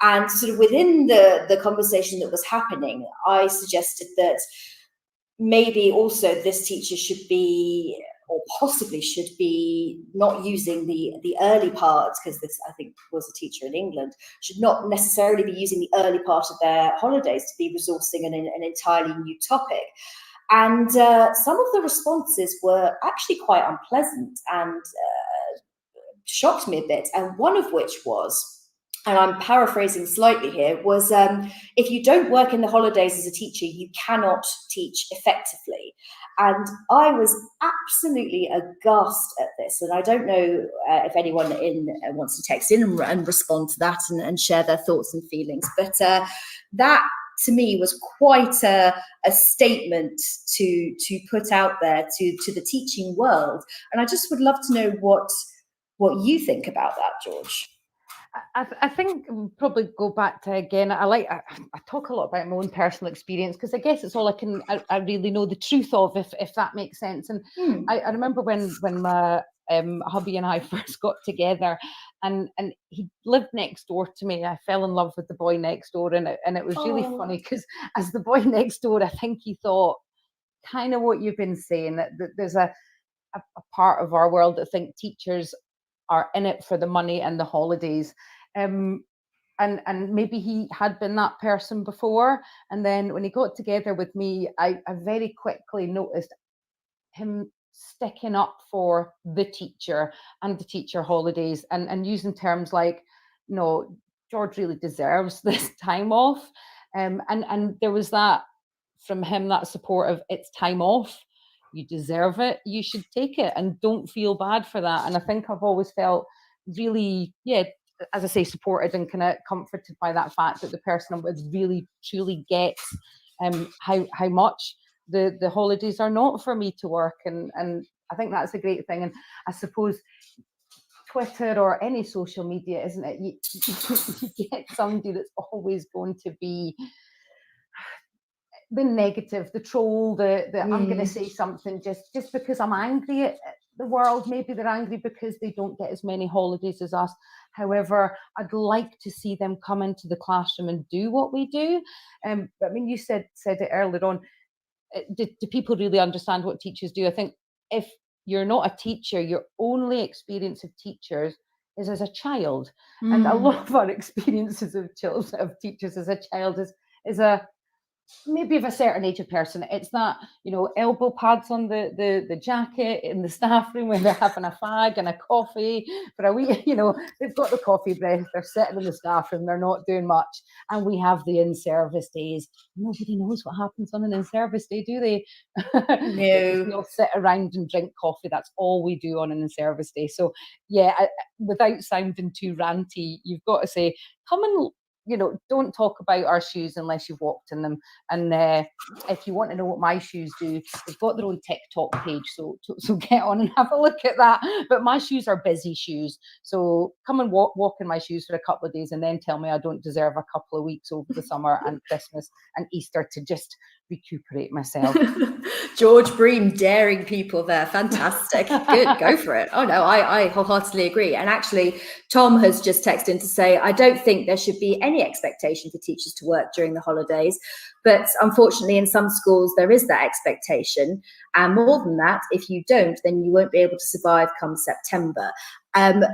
And sort of within the conversation that was happening, I suggested that maybe also this teacher should be, or possibly should be, not using the early part, because this, I think, was a teacher in England, should not necessarily be using the early part of their holidays to be resourcing an entirely new topic. And some of the responses were actually quite unpleasant and shocked me a bit. And one of which was, and I'm paraphrasing slightly here, was if you don't work in the holidays as a teacher, you cannot teach effectively. And I was absolutely aghast at this. And I don't know if anyone wants to text in and respond to that and share their thoughts and feelings. But that, to me, was quite a statement to put out there to the teaching world. And I just would love to know what you think about that, George. I think we'll probably go back to, again, I talk a lot about my own personal experience, because I guess it's all I really know the truth of, if that makes sense. And I remember when my hubby and I first got together, and he lived next door to me. I fell in love with the boy next door, and it was really funny, because as the boy next door, I think he thought kind of what you've been saying, that there's a part of our world that think teachers are in it for the money and the holidays. And maybe he had been that person before. And then when he got together with me, I very quickly noticed him sticking up for the teacher and the teacher holidays, and using terms like, no, George really deserves this time off. And there was that from him, that support of, it's time off. You deserve it. You should take it, and don't feel bad for that. And I think I've always felt really, as I say, supported and kind of comforted by that fact that the person I'm with really truly gets how much the holidays are not for me to work. And I think that's a great thing. And I suppose Twitter or any social media, isn't it? You get somebody that's always going to be the negative, the troll, I'm going to say something just because I'm angry at the world. Maybe they're angry because they don't get as many holidays as us. However, I'd like to see them come into the classroom and do what we do. I mean, you said it earlier on. Do people really understand what teachers do? I think if you're not a teacher, your only experience of teachers is as a child. And a lot of our experiences of teachers as a child is a maybe of a certain age of person. It's that, elbow pads on the jacket in the staff room when they're having a fag and a coffee for a week. They've got the coffee breath, they're sitting in the staff room, they're not doing much. And we have the in-service days. Nobody knows what happens on an in-service day, do they? No. We all sit around and drink coffee. That's all we do on an in-service day. So yeah, without sounding too ranty, you've got to say, come and don't talk about our shoes unless you've walked in them. And if you want to know what my shoes do, they've got their own TikTok page, so get on and have a look at that. But my shoes are busy shoes, so come and walk in my shoes for a couple of days, and then tell me I don't deserve a couple of weeks over the summer and Christmas and Easter to just recuperate myself. George Bream daring people there. Fantastic. Good. Go for it. Oh no, I wholeheartedly agree. And actually, Tom has just texted in to say, I don't think there should be any expectation for teachers to work during the holidays. But unfortunately, in some schools, there is that expectation. And more than that, if you don't, then you won't be able to survive come September. And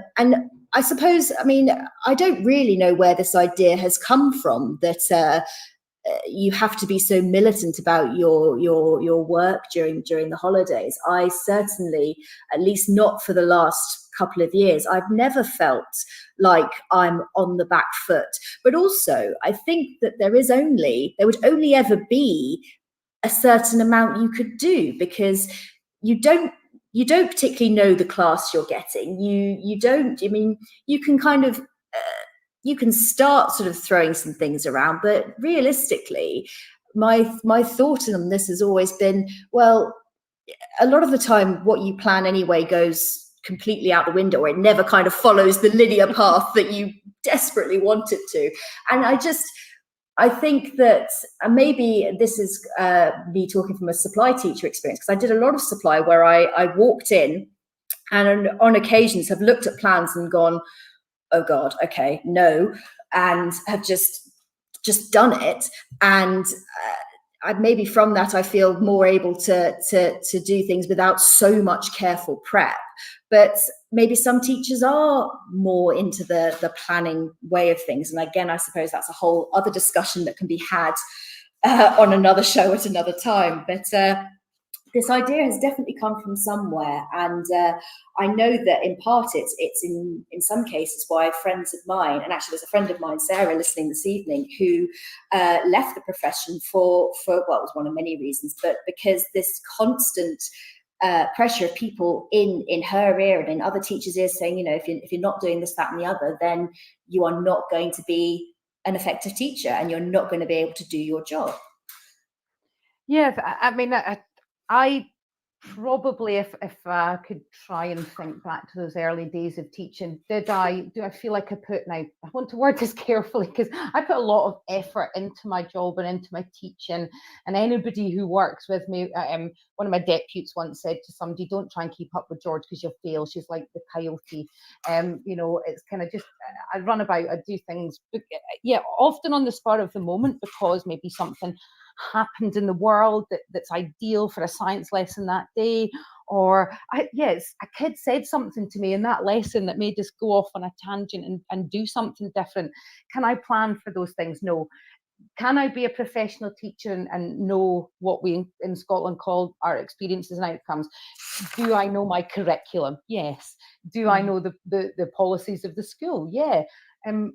I suppose, I don't really know where this idea has come from that you have to be so militant about your work during the holidays. I certainly, at least not for the last couple of years, I've never felt like I'm on the back foot. But also, I think that there would only ever be a certain amount you could do, because you don't particularly know the class you're getting. You don't. You can kind of. You can start sort of throwing some things around, but realistically, my thought on this has always been, well, a lot of the time what you plan anyway goes completely out the window, or it never kind of follows the linear path that you desperately want it to. And I think that maybe this is me talking from a supply teacher experience, because I did a lot of supply where I walked in and on occasions have looked at plans and gone, oh God, okay, no, and have just done it. And maybe from that, I feel more able to do things without so much careful prep. But maybe some teachers are more into the planning way of things. And again, I suppose that's a whole other discussion that can be had on another show at another time. But this idea has definitely come from somewhere, and I know that in part it's in some cases why friends of mine, and actually there's a friend of mine, Sarah, listening this evening, who left the profession for well, it was one of many reasons, but because this constant pressure of people in her ear and in other teachers' ears saying, if you're not doing this, that, and the other, then you are not going to be an effective teacher, and you're not going to be able to do your job. Yeah, I probably, if I could try and think back to those early days of teaching, do I feel like now, I want to word this carefully, because I put a lot of effort into my job and into my teaching, and anybody who works with me, one of my deputies once said to somebody, don't try and keep up with George because you'll fail. She's like the coyote. It's kind of just, I run about, I do things, but yeah, often on the spur of the moment, because maybe something happened in the world that's ideal for a science lesson that day, or a kid said something to me in that lesson that made us go off on a tangent and do something different. Can I plan for those things? No. Can I be a professional teacher and know what we in Scotland call our experiences and outcomes? Do I know my curriculum? Yes. Do I know the policies of the school? Yeah. Can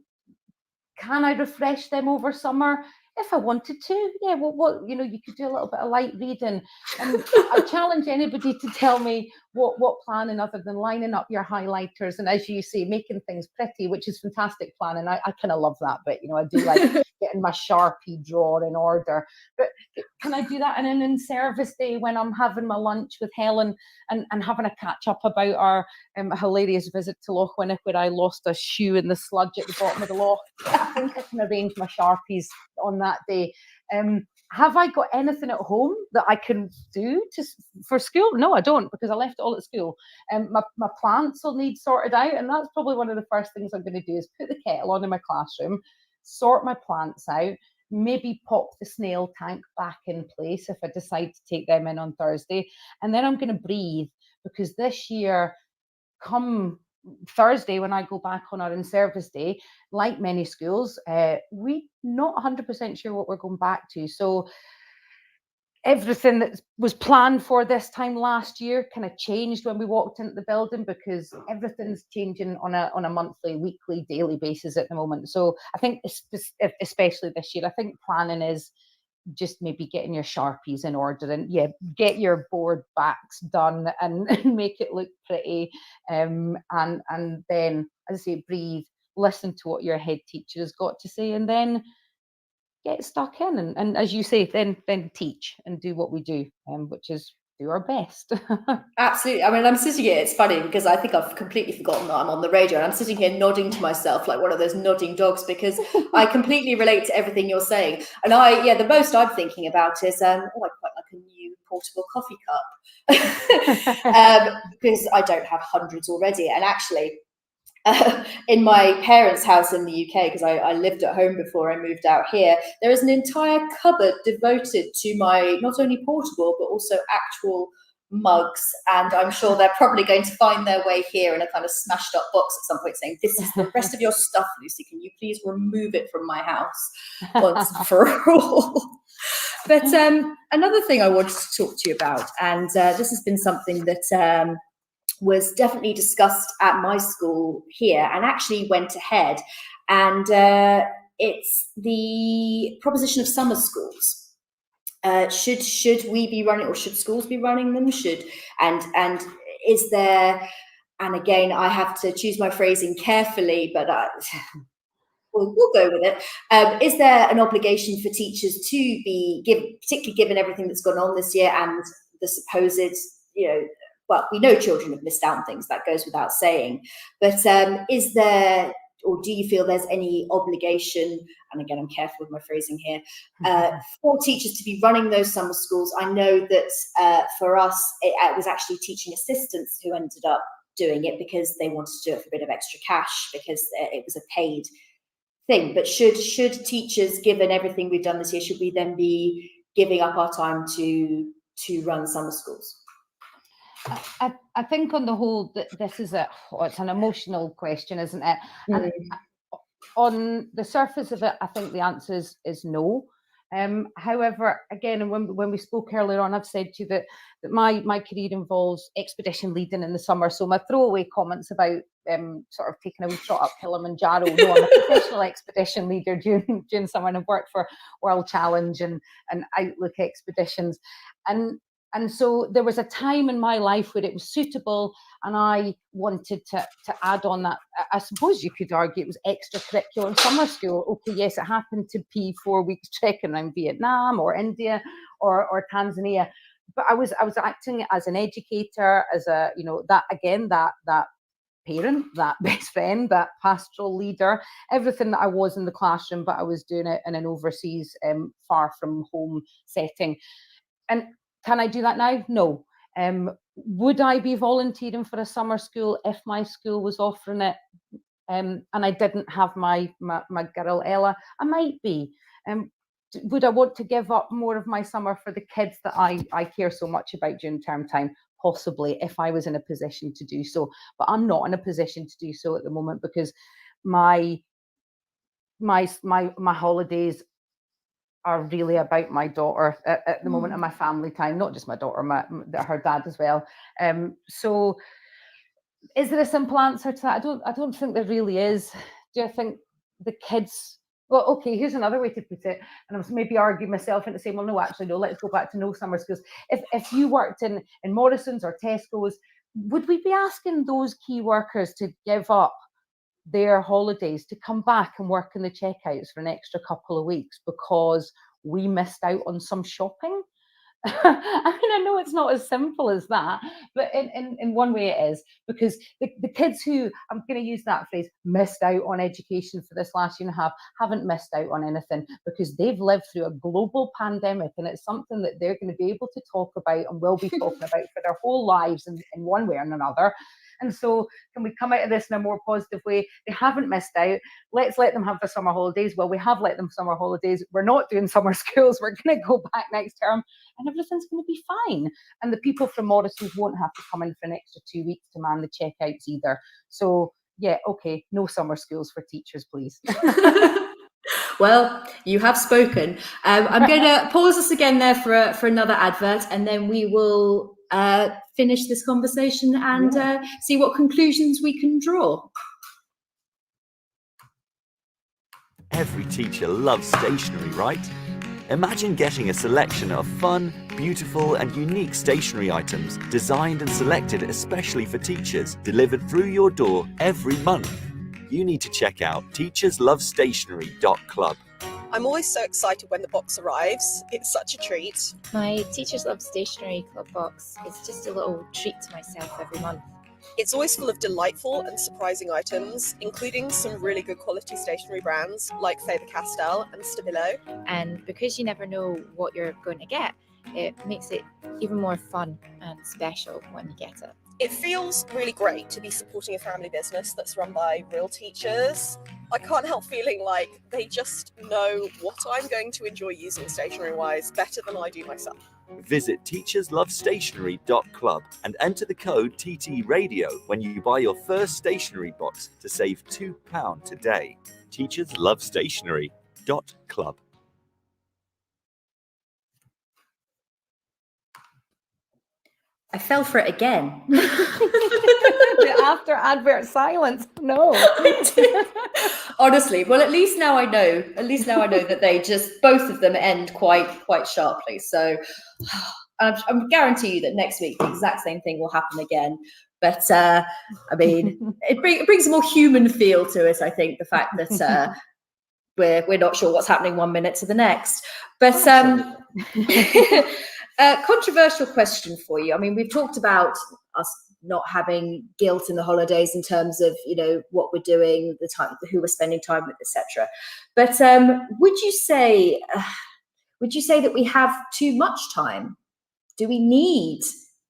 I refresh them over summer? If I wanted to, yeah, well, you could do a little bit of light reading. And I challenge anybody to tell me what planning other than lining up your highlighters and, as you say, making things pretty, which is fantastic planning. I kind of love that bit. I do like getting my Sharpie drawer in order. But can I do that in an in-service day when I'm having my lunch with Helen and having a catch up about our hilarious visit to Loch Winnock, where I lost a shoe in the sludge at the bottom of the loch? I think I can arrange my Sharpies on that day. Have I got anything at home that I can do for school? No, I don't, because I left it all at school. My plants will need sorted out, and that's probably one of the first things I'm going to do is put the kettle on in my classroom, sort my plants out, maybe pop the snail tank back in place if I decide to take them in on Thursday. And then I'm going to breathe, because this year, come Thursday, when I go back on our in-service day, like many schools, we're not 100% sure what we're going back to. So everything that was planned for this time last year kind of changed when we walked into the building, because everything's changing on a monthly, weekly, daily basis at the moment. So I think, especially this year, I think planning is just maybe getting your Sharpies in order and get your board backs done and make it look pretty. And then, as I say, breathe, listen to what your head teacher has got to say, and then get stuck in. And as you say, then teach and do what we do, which is do our best. Absolutely. I mean, I'm sitting here, it's funny because I think I've completely forgotten that I'm on the radio, and I'm sitting here nodding to myself like one of those nodding dogs, because I completely relate to everything you're saying. And the most I'm thinking about is, I quite like a new portable coffee cup because I don't have hundreds already. And actually, in my parents' house in the UK, because I lived at home before I moved out here, there is an entire cupboard devoted to my not only portable but also actual mugs, and I'm sure they're probably going to find their way here in a kind of smashed up box at some point saying, "This is the rest of your stuff, Lucy, can you please remove it from my house once and for all?" But another thing I wanted to talk to you about, and this has been something that was definitely discussed at my school here and actually went ahead, and it's the proposition of summer schools. Should we be running, or should schools be running them? And is there? And again, I have to choose my phrasing carefully, but we'll go with it. Is there an obligation for teachers to be particularly given everything that's gone on this year and the supposed, well, we know children have missed out on things, that goes without saying. But is there, or do you feel there's any obligation, and again, I'm careful with my phrasing here, for teachers to be running those summer schools? I know that for us, it was actually teaching assistants who ended up doing it because they wanted to do it for a bit of extra cash, because it was a paid thing. But should teachers, given everything we've done this year, should we then be giving up our time to run summer schools? I think on the whole, this is it's an emotional question, isn't it? And on the surface of it, I think the answer is no. However, again, when we spoke earlier on, I've said to you that my career involves expedition leading in the summer. So my throwaway comments about sort of taking a wee shot up Kilimanjaro, no, I'm a professional expedition leader during summer, and I've worked for World Challenge and Outlook expeditions. And so there was a time in my life where it was suitable, and I wanted to add on that. I suppose you could argue it was extracurricular summer school. Okay, yes, it happened to be 4 weeks trekking around Vietnam or India or Tanzania, but I was acting as an educator, as a that parent, that best friend, that pastoral leader, everything that I was in the classroom, but I was doing it in an overseas, far from home setting. And can I do that now? No. Would I be volunteering for a summer school if my school was offering it, and I didn't have my girl Ella? I might be. Would I want to give up more of my summer for the kids that I care so much about during term time? Possibly, if I was in a position to do so. But I'm not in a position to do so at the moment, because my holidays are really about my daughter at the moment, and my family time, not just my daughter, her dad as well. So is there a simple answer to that? I don't think there really is. Do I think the kids, well, okay, here's another way to put it, and I was maybe arguing myself into saying, well, no, actually, no, let's go back to no summer schools. If you worked in Morrison's or Tesco's, would we be asking those key workers to give up their holidays to come back and work in the checkouts for an extra couple of weeks because we missed out on some shopping? I mean, I know it's not as simple as that, but in one way it is, because the kids who, I'm going to use that phrase, missed out on education for this last year and a half, haven't missed out on anything, because they've lived through a global pandemic, and it's something that they're going to be able to talk about and will be talking about for their whole lives in one way or another. And so can we come out of this in a more positive way? They haven't missed out. Let's let them have their summer holidays. Well, we have let them summer holidays. We're not doing summer schools. We're going to go back next term, and everything's going to be fine. And the people from Morrison's won't have to come in for an extra 2 weeks to man the checkouts either. So yeah, okay, no summer schools for teachers, please. Well, you have spoken. I'm going to pause us again there for another advert, and then we will finish this conversation and see what conclusions we can draw. Every teacher loves stationery, right? Imagine getting a selection of fun, beautiful and unique stationery items designed and selected especially for teachers, delivered through your door every month. you need to check out teacherslovestationery.club. I'm always so excited when the box arrives. It's such a treat. My Teachers Love Stationery Club box is just a little treat to myself every month. It's always full of delightful and surprising items, including some really good quality stationery brands like Faber-Castell and Stabilo. And because you never know what you're going to get, it makes it even more fun and special when you get it. It feels really great to be supporting a family business that's run by real teachers. I can't help feeling like they just know what I'm going to enjoy using stationery-wise better than I do myself. Visit teacherslovestationery.club and enter the code TT Radio when you buy your first stationery box to save £2 today. teacherslovestationery.club. I fell for it again. The after advert silence. No. Honestly, well, at least now I know. At least now I know that they just both of them end quite sharply. So I'm guarantee you that next week the exact same thing will happen again. But I mean, it brings a more human feel to it. I think the fact that we're not sure what's happening 1 minute to the next. But controversial question for you. I mean, we've talked about us not having guilt in the holidays in terms of, you know, what we're doing, the time, who we're spending time with, etc. But would you say that we have too much time? Do we need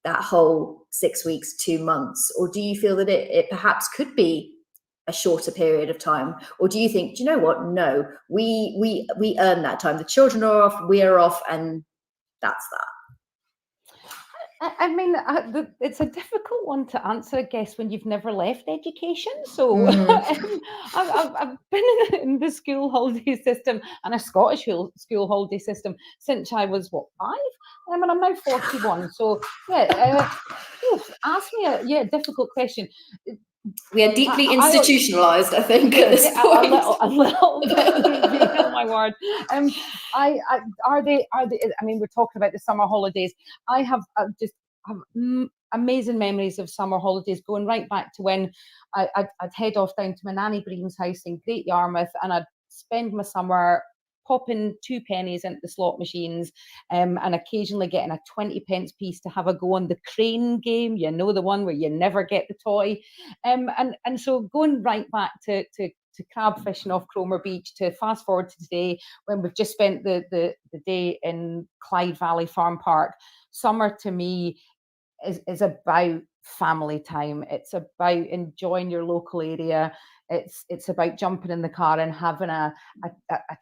that whole 6 weeks, 2 months, or do you feel that it perhaps could be a shorter period of time? Or do you think, do you know what? No, we earn that time. The children are off, we are off, and that's that. I mean, it's a difficult one to answer, I guess, when you've never left education. So I've been in the school holiday system and a Scottish school holiday system since I was, 5? I mean, I'm now 41. So, yeah, ask me a difficult question. We are deeply institutionalized, I think, at this point. A little bit. Oh my word. Are they? I mean, we're talking about the summer holidays. I have amazing memories of summer holidays, going right back to when I'd head off down to my Nanny Bream's house in Great Yarmouth, and I'd spend my summer popping 2 pennies into the slot machines, and occasionally getting a 20 pence piece to have a go on the crane game, you know, the one where you never get the toy, and so going right back to crab fishing off Cromer Beach, to fast forward to today when we've just spent the day in Clyde Valley Farm Park. Summer to me is about family time. It's about enjoying your local area. It's about jumping in the car and having a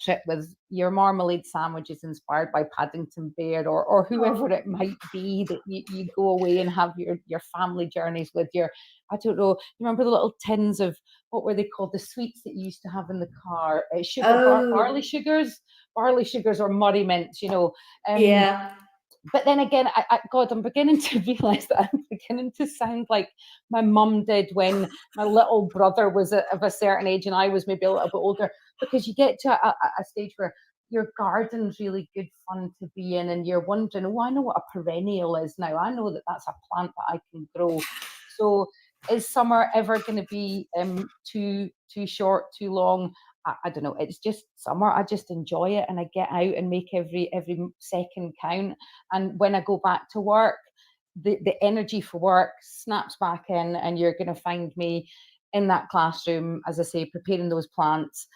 trip with your marmalade sandwiches inspired by Paddington Bear, or whoever it might be that you go away and have your family journeys with your, I don't know, you remember the little tins of, what were they called, the sweets that you used to have in the car, barley sugars or Murray mints, you know. Yeah. But then again, God, I'm beginning to realise that I'm beginning to sound like my mum did when my little brother was of a certain age and I was maybe a little bit older, because you get to a stage where your garden's really good fun to be in, and you're wondering, oh, I know what a perennial is now. I know that that's a plant that I can grow. So is summer ever going to be too short, too long? I don't know. It's just summer. I just enjoy it, and I get out and make every second count. And when I go back to work, the energy for work snaps back in, and you're going to find me in that classroom, as I say, preparing those plants,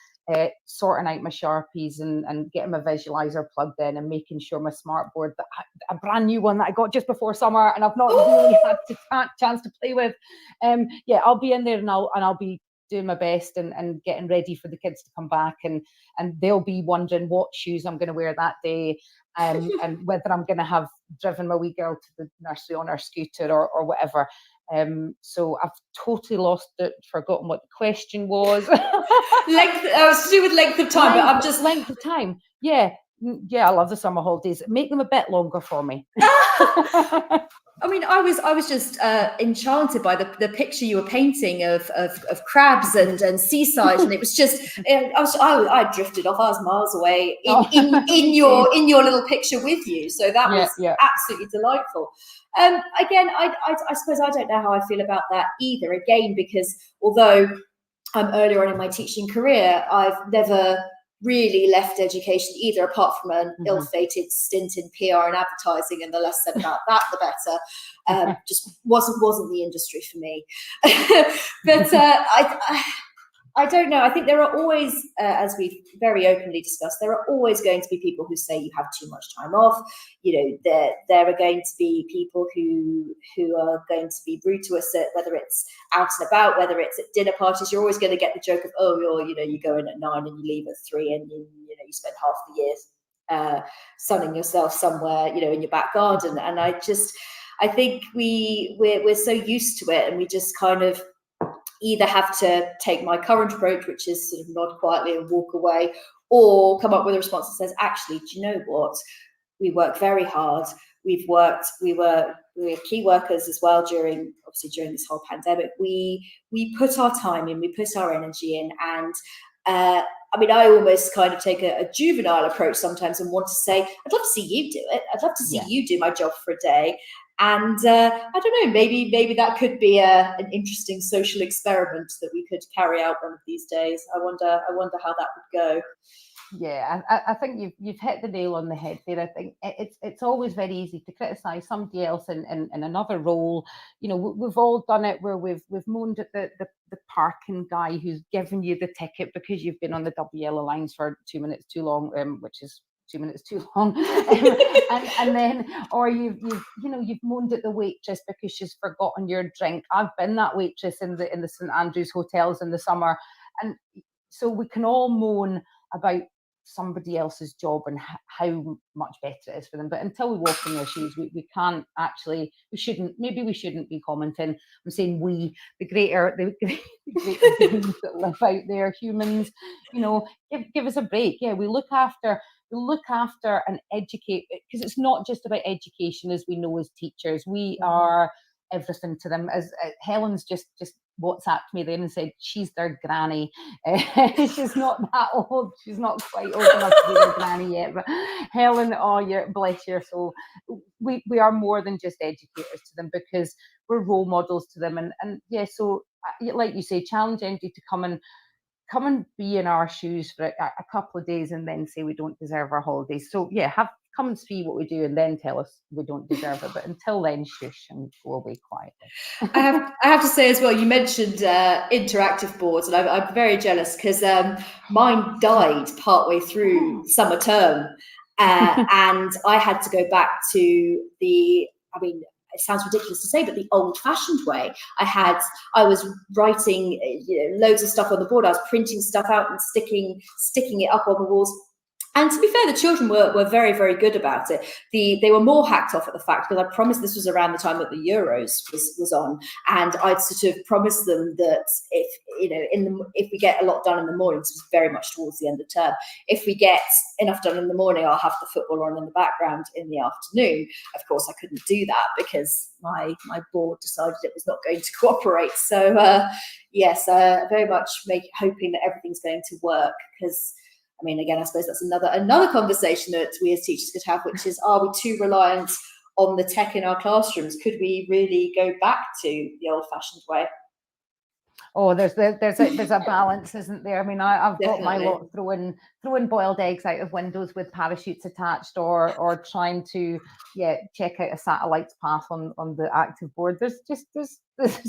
sorting out my Sharpies and getting my visualizer plugged in, and making sure my smart board, a brand new one that I got just before summer and I've not really had a chance to play with. I'll be in there and I'll be doing my best and getting ready for the kids to come back, and they'll be wondering what shoes I'm going to wear that day, and whether I'm going to have driven my wee girl to the nursery on her scooter or whatever. So I've totally lost it, forgotten what the question was. Length. It was to do with length of time, but I'm just length of time. Yeah, I love the summer holidays. Make them a bit longer for me. I mean, I was just enchanted by the picture you were painting of crabs and seaside, and it was just I drifted off. I was miles away in your little picture with you, so that was absolutely delightful. Again, I suppose I don't know how I feel about that either. Again, because although earlier on in my teaching career, I've never really left education either, apart from an ill-fated stint in PR and advertising, and the less said about that, the better. Just wasn't the industry for me. But I don't know. I think there are always, as we've very openly discussed, there are always going to be people who say you have too much time off. You know, there are going to be people who are going to be rude to us, whether it's out and about, whether it's at dinner parties. You're always going to get the joke of, oh, you go in at 9 and you leave at 3, and you spend half the year sunning yourself somewhere, in your back garden. And I think we're so used to it, and we just kind of either have to take my current approach, which is sort of nod quietly and walk away, or come up with a response that says, actually, do you know what? We work very hard. We were key workers as well during this whole pandemic. We put our time in, we put our energy in, and I almost kind of take a juvenile approach sometimes and want to say, I'd love to see you do it. I'd love to see you do my job for a day. And I don't know, maybe that could be an interesting social experiment that we could carry out one of these days. I wonder how that would go. Yeah, I think you've hit the nail on the head there. I think it's always very easy to criticise somebody else in another role. We've all done it where we've moaned at the parking guy who's given you the ticket because you've been on the double yellow lines for 2 minutes too long, which is 2 minutes too long, and then, or you've moaned at the waitress because she's forgotten your drink. I've been that waitress in the St Andrews hotels in the summer, and so we can all moan about somebody else's job and how much better it is for them. But until we walk in their shoes, we can't actually. We shouldn't be commenting. I'm saying we, the greater beings that live out there, humans. Give us a break. Yeah, we look after and educate, because it's not just about education, as we know as teachers. We are everything to them. As Helen's just WhatsApped me then and said she's their granny. She's not that old. She's not quite old enough to be their granny yet. But Helen, bless your soul. We are more than just educators to them, because we're role models to them. And yeah, so like you say, challenge anybody to come and be in our shoes for a couple of days and then say we don't deserve our holidays. So yeah, come and see what we do and then tell us we don't deserve it. But until then, shush and go away quietly. I have to say as well, you mentioned interactive boards, and I'm very jealous because mine died partway through summer term, and I had to go back to it sounds ridiculous to say, but the old-fashioned way. I was writing loads of stuff on the board. I was printing stuff out and sticking it up on the walls. And to be fair, the children were very, very good about it. They were more hacked off at the fact, because I promised, this was around the time that the Euros was on, and I'd sort of promised them that if we get a lot done in the mornings, it was very much towards the end of term. If we get enough done in the morning, I'll have the football on in the background in the afternoon. Of course, I couldn't do that because my board decided it was not going to cooperate. So yes, very much hoping that everything's going to work, because again, I suppose that's another conversation that we as teachers could have, which is, are we too reliant on the tech in our classrooms? Could we really go back to the old-fashioned way? Oh, there's a balance, isn't there? I've got my lot throwing boiled eggs out of windows with parachutes attached, or trying to check out a satellite's path on the active board. There's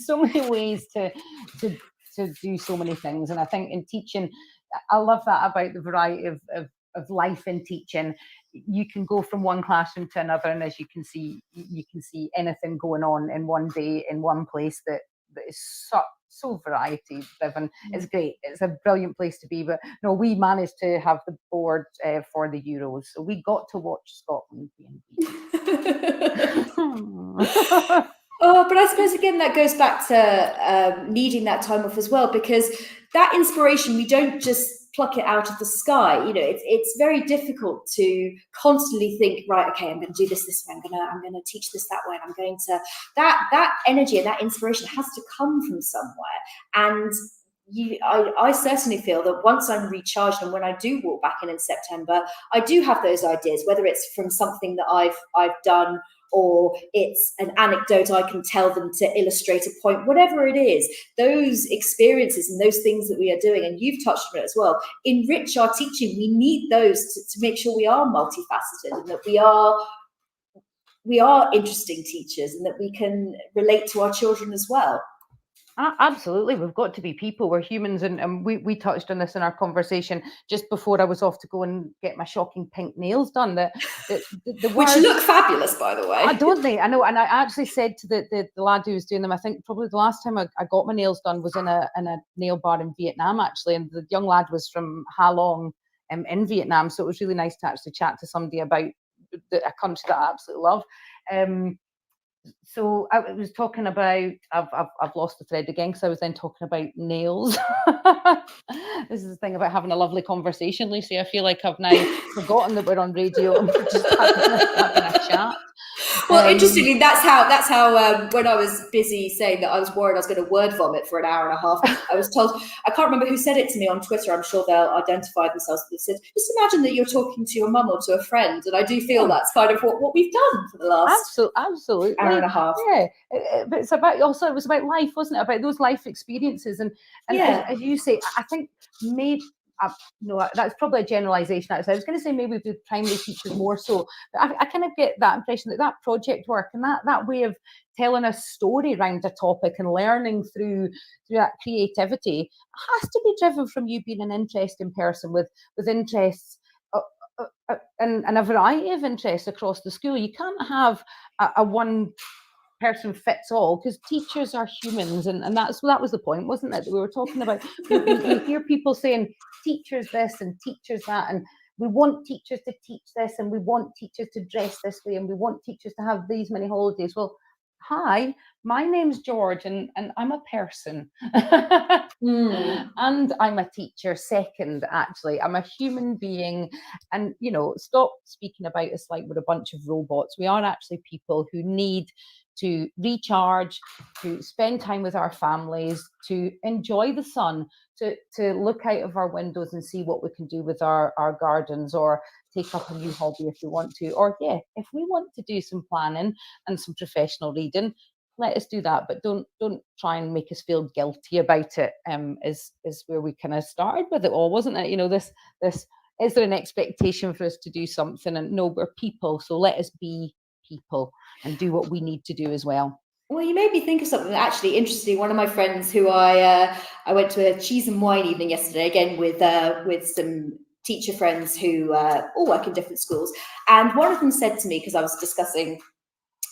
so many ways to do so many things, and I think in teaching, I love that about the variety of life in teaching. You can go from one classroom to another, and as you can see anything going on in one day in one place that is so variety driven. It's great. It's a brilliant place to be. But no, we managed to have the board for the Euros, so we got to watch Scotland being beaten. Oh, but I suppose again that goes back to needing that time off as well, because that inspiration, we don't just pluck it out of the sky. It's very difficult to constantly think, right, okay, I'm going to do this way, I'm going to teach this that way, and I'm going to that energy and that inspiration has to come from somewhere. And I certainly feel that once I'm recharged, and when I do walk back in September, I do have those ideas, whether it's from something that I've done, or it's an anecdote I can tell them to illustrate a point, whatever it is, those experiences and those things that we are doing, and you've touched on it as well, enrich our teaching. We need those to make sure we are multifaceted and that we are interesting teachers and that we can relate to our children as well. Absolutely, we've got to be people. We're humans, and we touched on this in our conversation just before I was off to go and get my shocking pink nails done. The Which look fabulous, by the way. Don't they? I know, and I actually said to the lad who was doing them, I think probably the last time I got my nails done was in a nail bar in Vietnam, actually, and the young lad was from Ha Long in Vietnam, so it was really nice to actually chat to somebody about a country that I absolutely love. So I was talking about, I've lost the thread again, because I was then talking about nails. This is the thing about having a lovely conversation, Lucy. I feel like I've now forgotten that we're on radio and we're just having a chat. Well, interestingly, that's how when I was busy saying that I was worried I was going to word vomit for an hour and a half, I was told, I can't remember who said it to me on Twitter, I'm sure they'll identify themselves, but it said, just imagine that you're talking to your mum or to a friend. And I do feel that's kind of what we've done for the last absolutely hour and a half. Yeah, but it was about life, wasn't it? About those life experiences. And yeah. as you say, I think maybe, no, that's probably a generalisation. I was going to say maybe with primary teachers more so, but I kind of get that impression that project work and that way of telling a story around a topic and learning through that creativity has to be driven from you being an interesting person with interests and a variety of interests across the school. You can't have a one person fits all, because teachers are humans, and that was the point, wasn't it, that we were talking about? You hear people saying teachers this and teachers that, and we want teachers to teach this, and we want teachers to dress this way, and we want teachers to have these many holidays. Well, hi, my name's George, and I'm a person. And I'm a teacher second, actually. I'm a human being. And, stop speaking about us like we're a bunch of robots. We are actually people who need to recharge, to spend time with our families, to enjoy the sun, to look out of our windows and see what we can do with our gardens, or take up a new hobby if we want to, or if we want to do some planning and some professional reading, let us do that, but don't try and make us feel guilty about it. Is where we kind of started with it all, wasn't it? This is there an expectation for us to do something? And no, we're people, so let us be people and do what we need to do as well. Well, you made me think of something actually interesting. One of my friends who I went to a cheese and wine evening yesterday, again with some teacher friends who all work in different schools, and one of them said to me, because I was discussing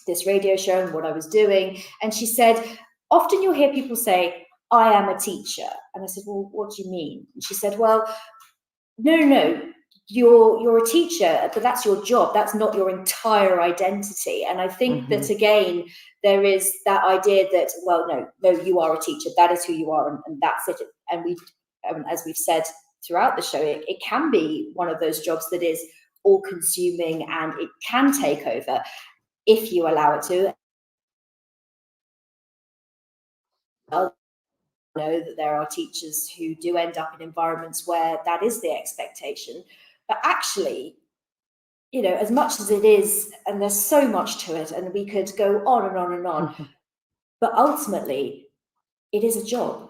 this radio show and what I was doing, and she said, often you'll hear people say, I am a teacher. And I said, well, what do you mean? And she said, well, no, you're a teacher, but that's your job. That's not your entire identity. And I think that, again, there is that idea that, well, no, you are a teacher. That is who you are, and that's it. And as we've said throughout the show, it can be one of those jobs that is all-consuming, and it can take over if you allow it to. I'll know that there are teachers who do end up in environments where that is the expectation. But actually, as much as it is, and there's so much to it, and we could go on and on and on, but ultimately, it is a job.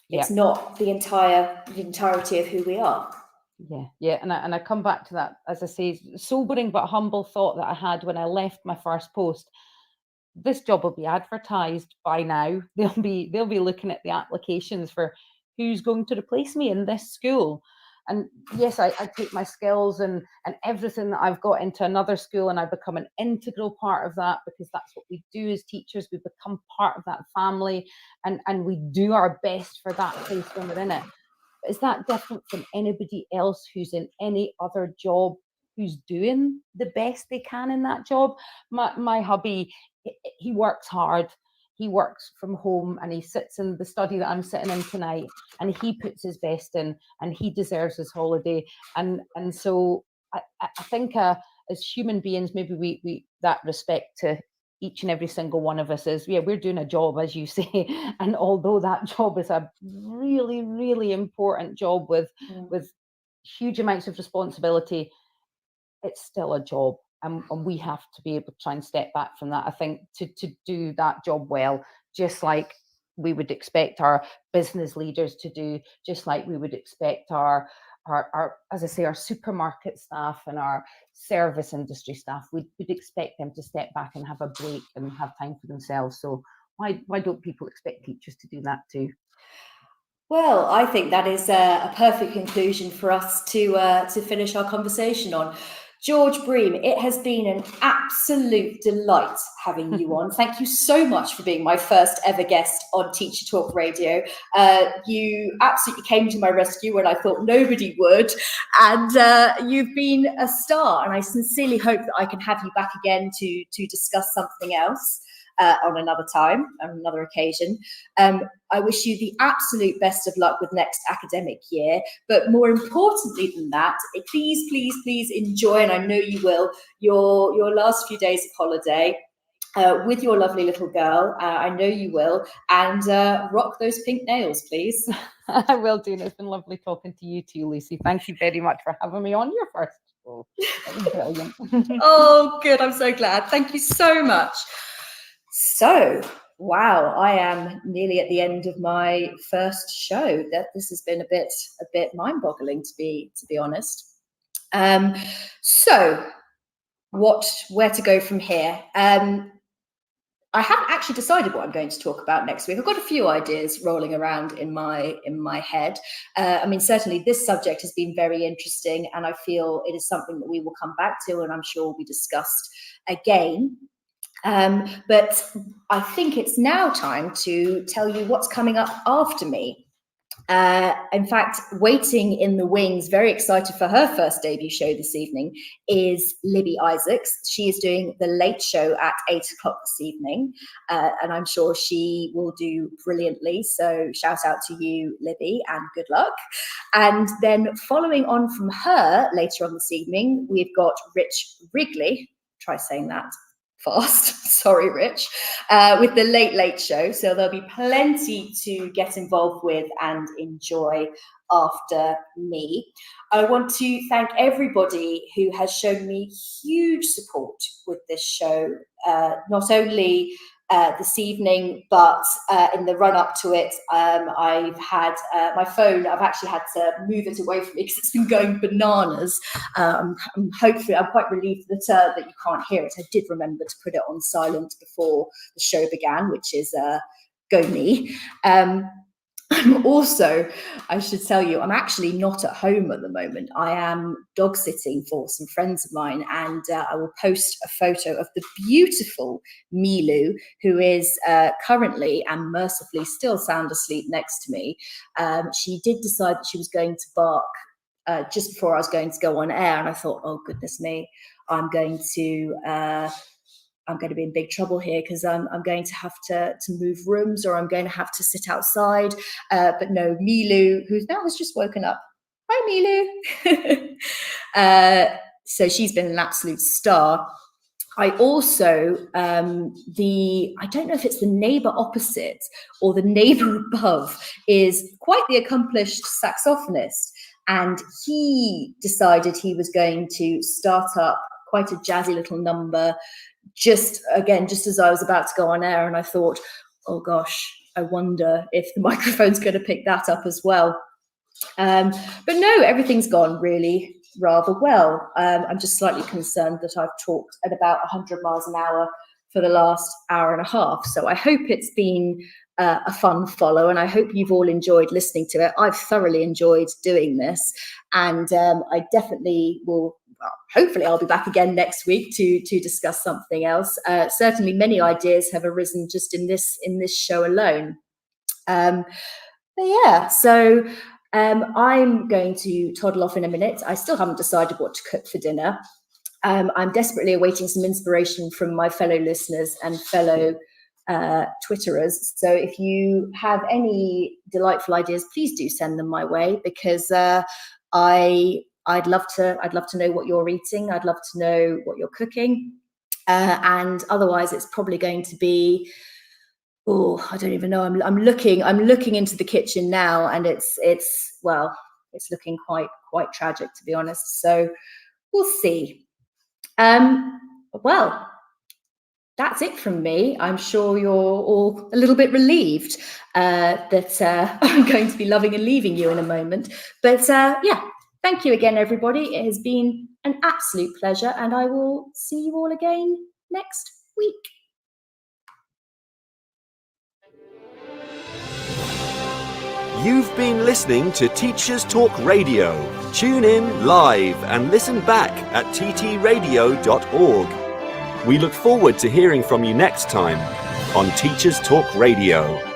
It's not the entirety of who we are. Yeah, and I come back to that, as I say, sobering but humble thought that I had when I left my first post. This job will be advertised by now. They'll be looking at the applications for who's going to replace me in this school. And yes, I take my skills and everything that I've got into another school, and I become an integral part of that, because that's what we do as teachers. We become part of that family, and we do our best for that place when we're in it. But is that different from anybody else who's in any other job, who's doing the best they can in that job? My hubby, he works hard. He works from home, and he sits in the study that I'm sitting in tonight, and he puts his best in, and he deserves his holiday. And so I think as human beings, maybe we that respect to each and every single one of us is, we're doing a job, as you say. And although that job is a really, really important job with huge amounts of responsibility, it's still a job. and we have to be able to try and step back from that. I think to do that job well, just like we would expect our business leaders to do, just like we would expect our as I say, our supermarket staff and our service industry staff, we'd expect them to step back and have a break and have time for themselves. So why don't people expect teachers to do that too? Well, I think that is a perfect conclusion for us to finish our conversation on. George Bream, it has been an absolute delight having you on. Thank you so much for being my first ever guest on Teacher Talk Radio. You absolutely came to my rescue when I thought nobody would, and you've been a star. And I sincerely hope that I can have you back again to discuss something else on another time, on another occasion. I wish you the absolute best of luck with next academic year. But more importantly than that, please, please, please enjoy, and I know you will, your last few days of holiday with your lovely little girl. I know you will. And rock those pink nails, please. I will do. And it's been lovely talking to you too, Lucy. Thank you very much for having me on your first show. That was brilliant. Oh, good. I'm so glad. Thank you so much. So, wow, I am nearly at the end of my first show. That this has been a bit mind-boggling to be honest. So, where to go from here? I haven't actually decided what I'm going to talk about next week. I've got a few ideas rolling around in my head. I mean, certainly this subject has been very interesting, and I feel it is something that we will come back to, and I'm sure will be discussed again. But I think it's now time to tell you what's coming up after me. In fact, waiting in the wings, very excited for her first debut show this evening, is Libby Isaacs. She is doing the late show at 8 o'clock this evening, and I'm sure she will do brilliantly. So shout out to you, Libby, and good luck. And then following on from her later on this evening, we've got Rich Wrigley. Try saying that fast. Sorry, Rich, with the Late Show. So there'll be plenty to get involved with and enjoy after me. I want to thank everybody who has shown me huge support with this show, not only this evening, but in the run up to it. I've had my phone, I've actually had to move it away from me because it's been going bananas. I'm quite relieved that you can't hear it. I did remember to put it on silent before the show began, which is go me. I'm also, I should tell you, I'm actually not at home at the moment. I am dog sitting for some friends of mine, and I will post a photo of the beautiful Milu, who is currently and mercifully still sound asleep next to me. She did decide that she was going to bark just before I was going to go on air, and I thought, oh goodness me, I'm going to be in big trouble here because I'm going to have to move rooms, or I'm going to have to sit outside. But no, Milu, who now has just woken up. Hi, Milu. So she's been an absolute star. I also, I don't know if it's the neighbour opposite or the neighbour above, is quite the accomplished saxophonist. And he decided he was going to start up quite a jazzy little number just as I was about to go on air, and I thought, oh gosh, I wonder if the microphone's going to pick that up as well. But no, everything's gone really rather well. I'm just slightly concerned that I've talked at about 100 miles an hour for the last hour and a half. So I hope it's been a fun follow, and I hope you've all enjoyed listening to it. I've thoroughly enjoyed doing this, and I definitely will. Well, hopefully I'll be back again next week to discuss something else. Certainly many ideas have arisen just in this show alone. But yeah, so I'm going to toddle off in a minute. I still haven't decided what to cook for dinner. I'm desperately awaiting some inspiration from my fellow listeners and fellow Twitterers. So if you have any delightful ideas, please do send them my way, because I'd love to know what you're eating. I'd love to know what you're cooking. And otherwise it's probably going to be, I don't even know. I'm looking into the kitchen now, and it's looking quite tragic, to be honest. So we'll see. Well, that's it from me. I'm sure you're all a little bit relieved that I'm going to be loving and leaving you in a moment. But yeah, thank you again, everybody. It has been an absolute pleasure, and I will see you all again next week. You've been listening to Teachers Talk Radio. Tune in live and listen back at ttradio.org. We look forward to hearing from you next time on Teachers Talk Radio.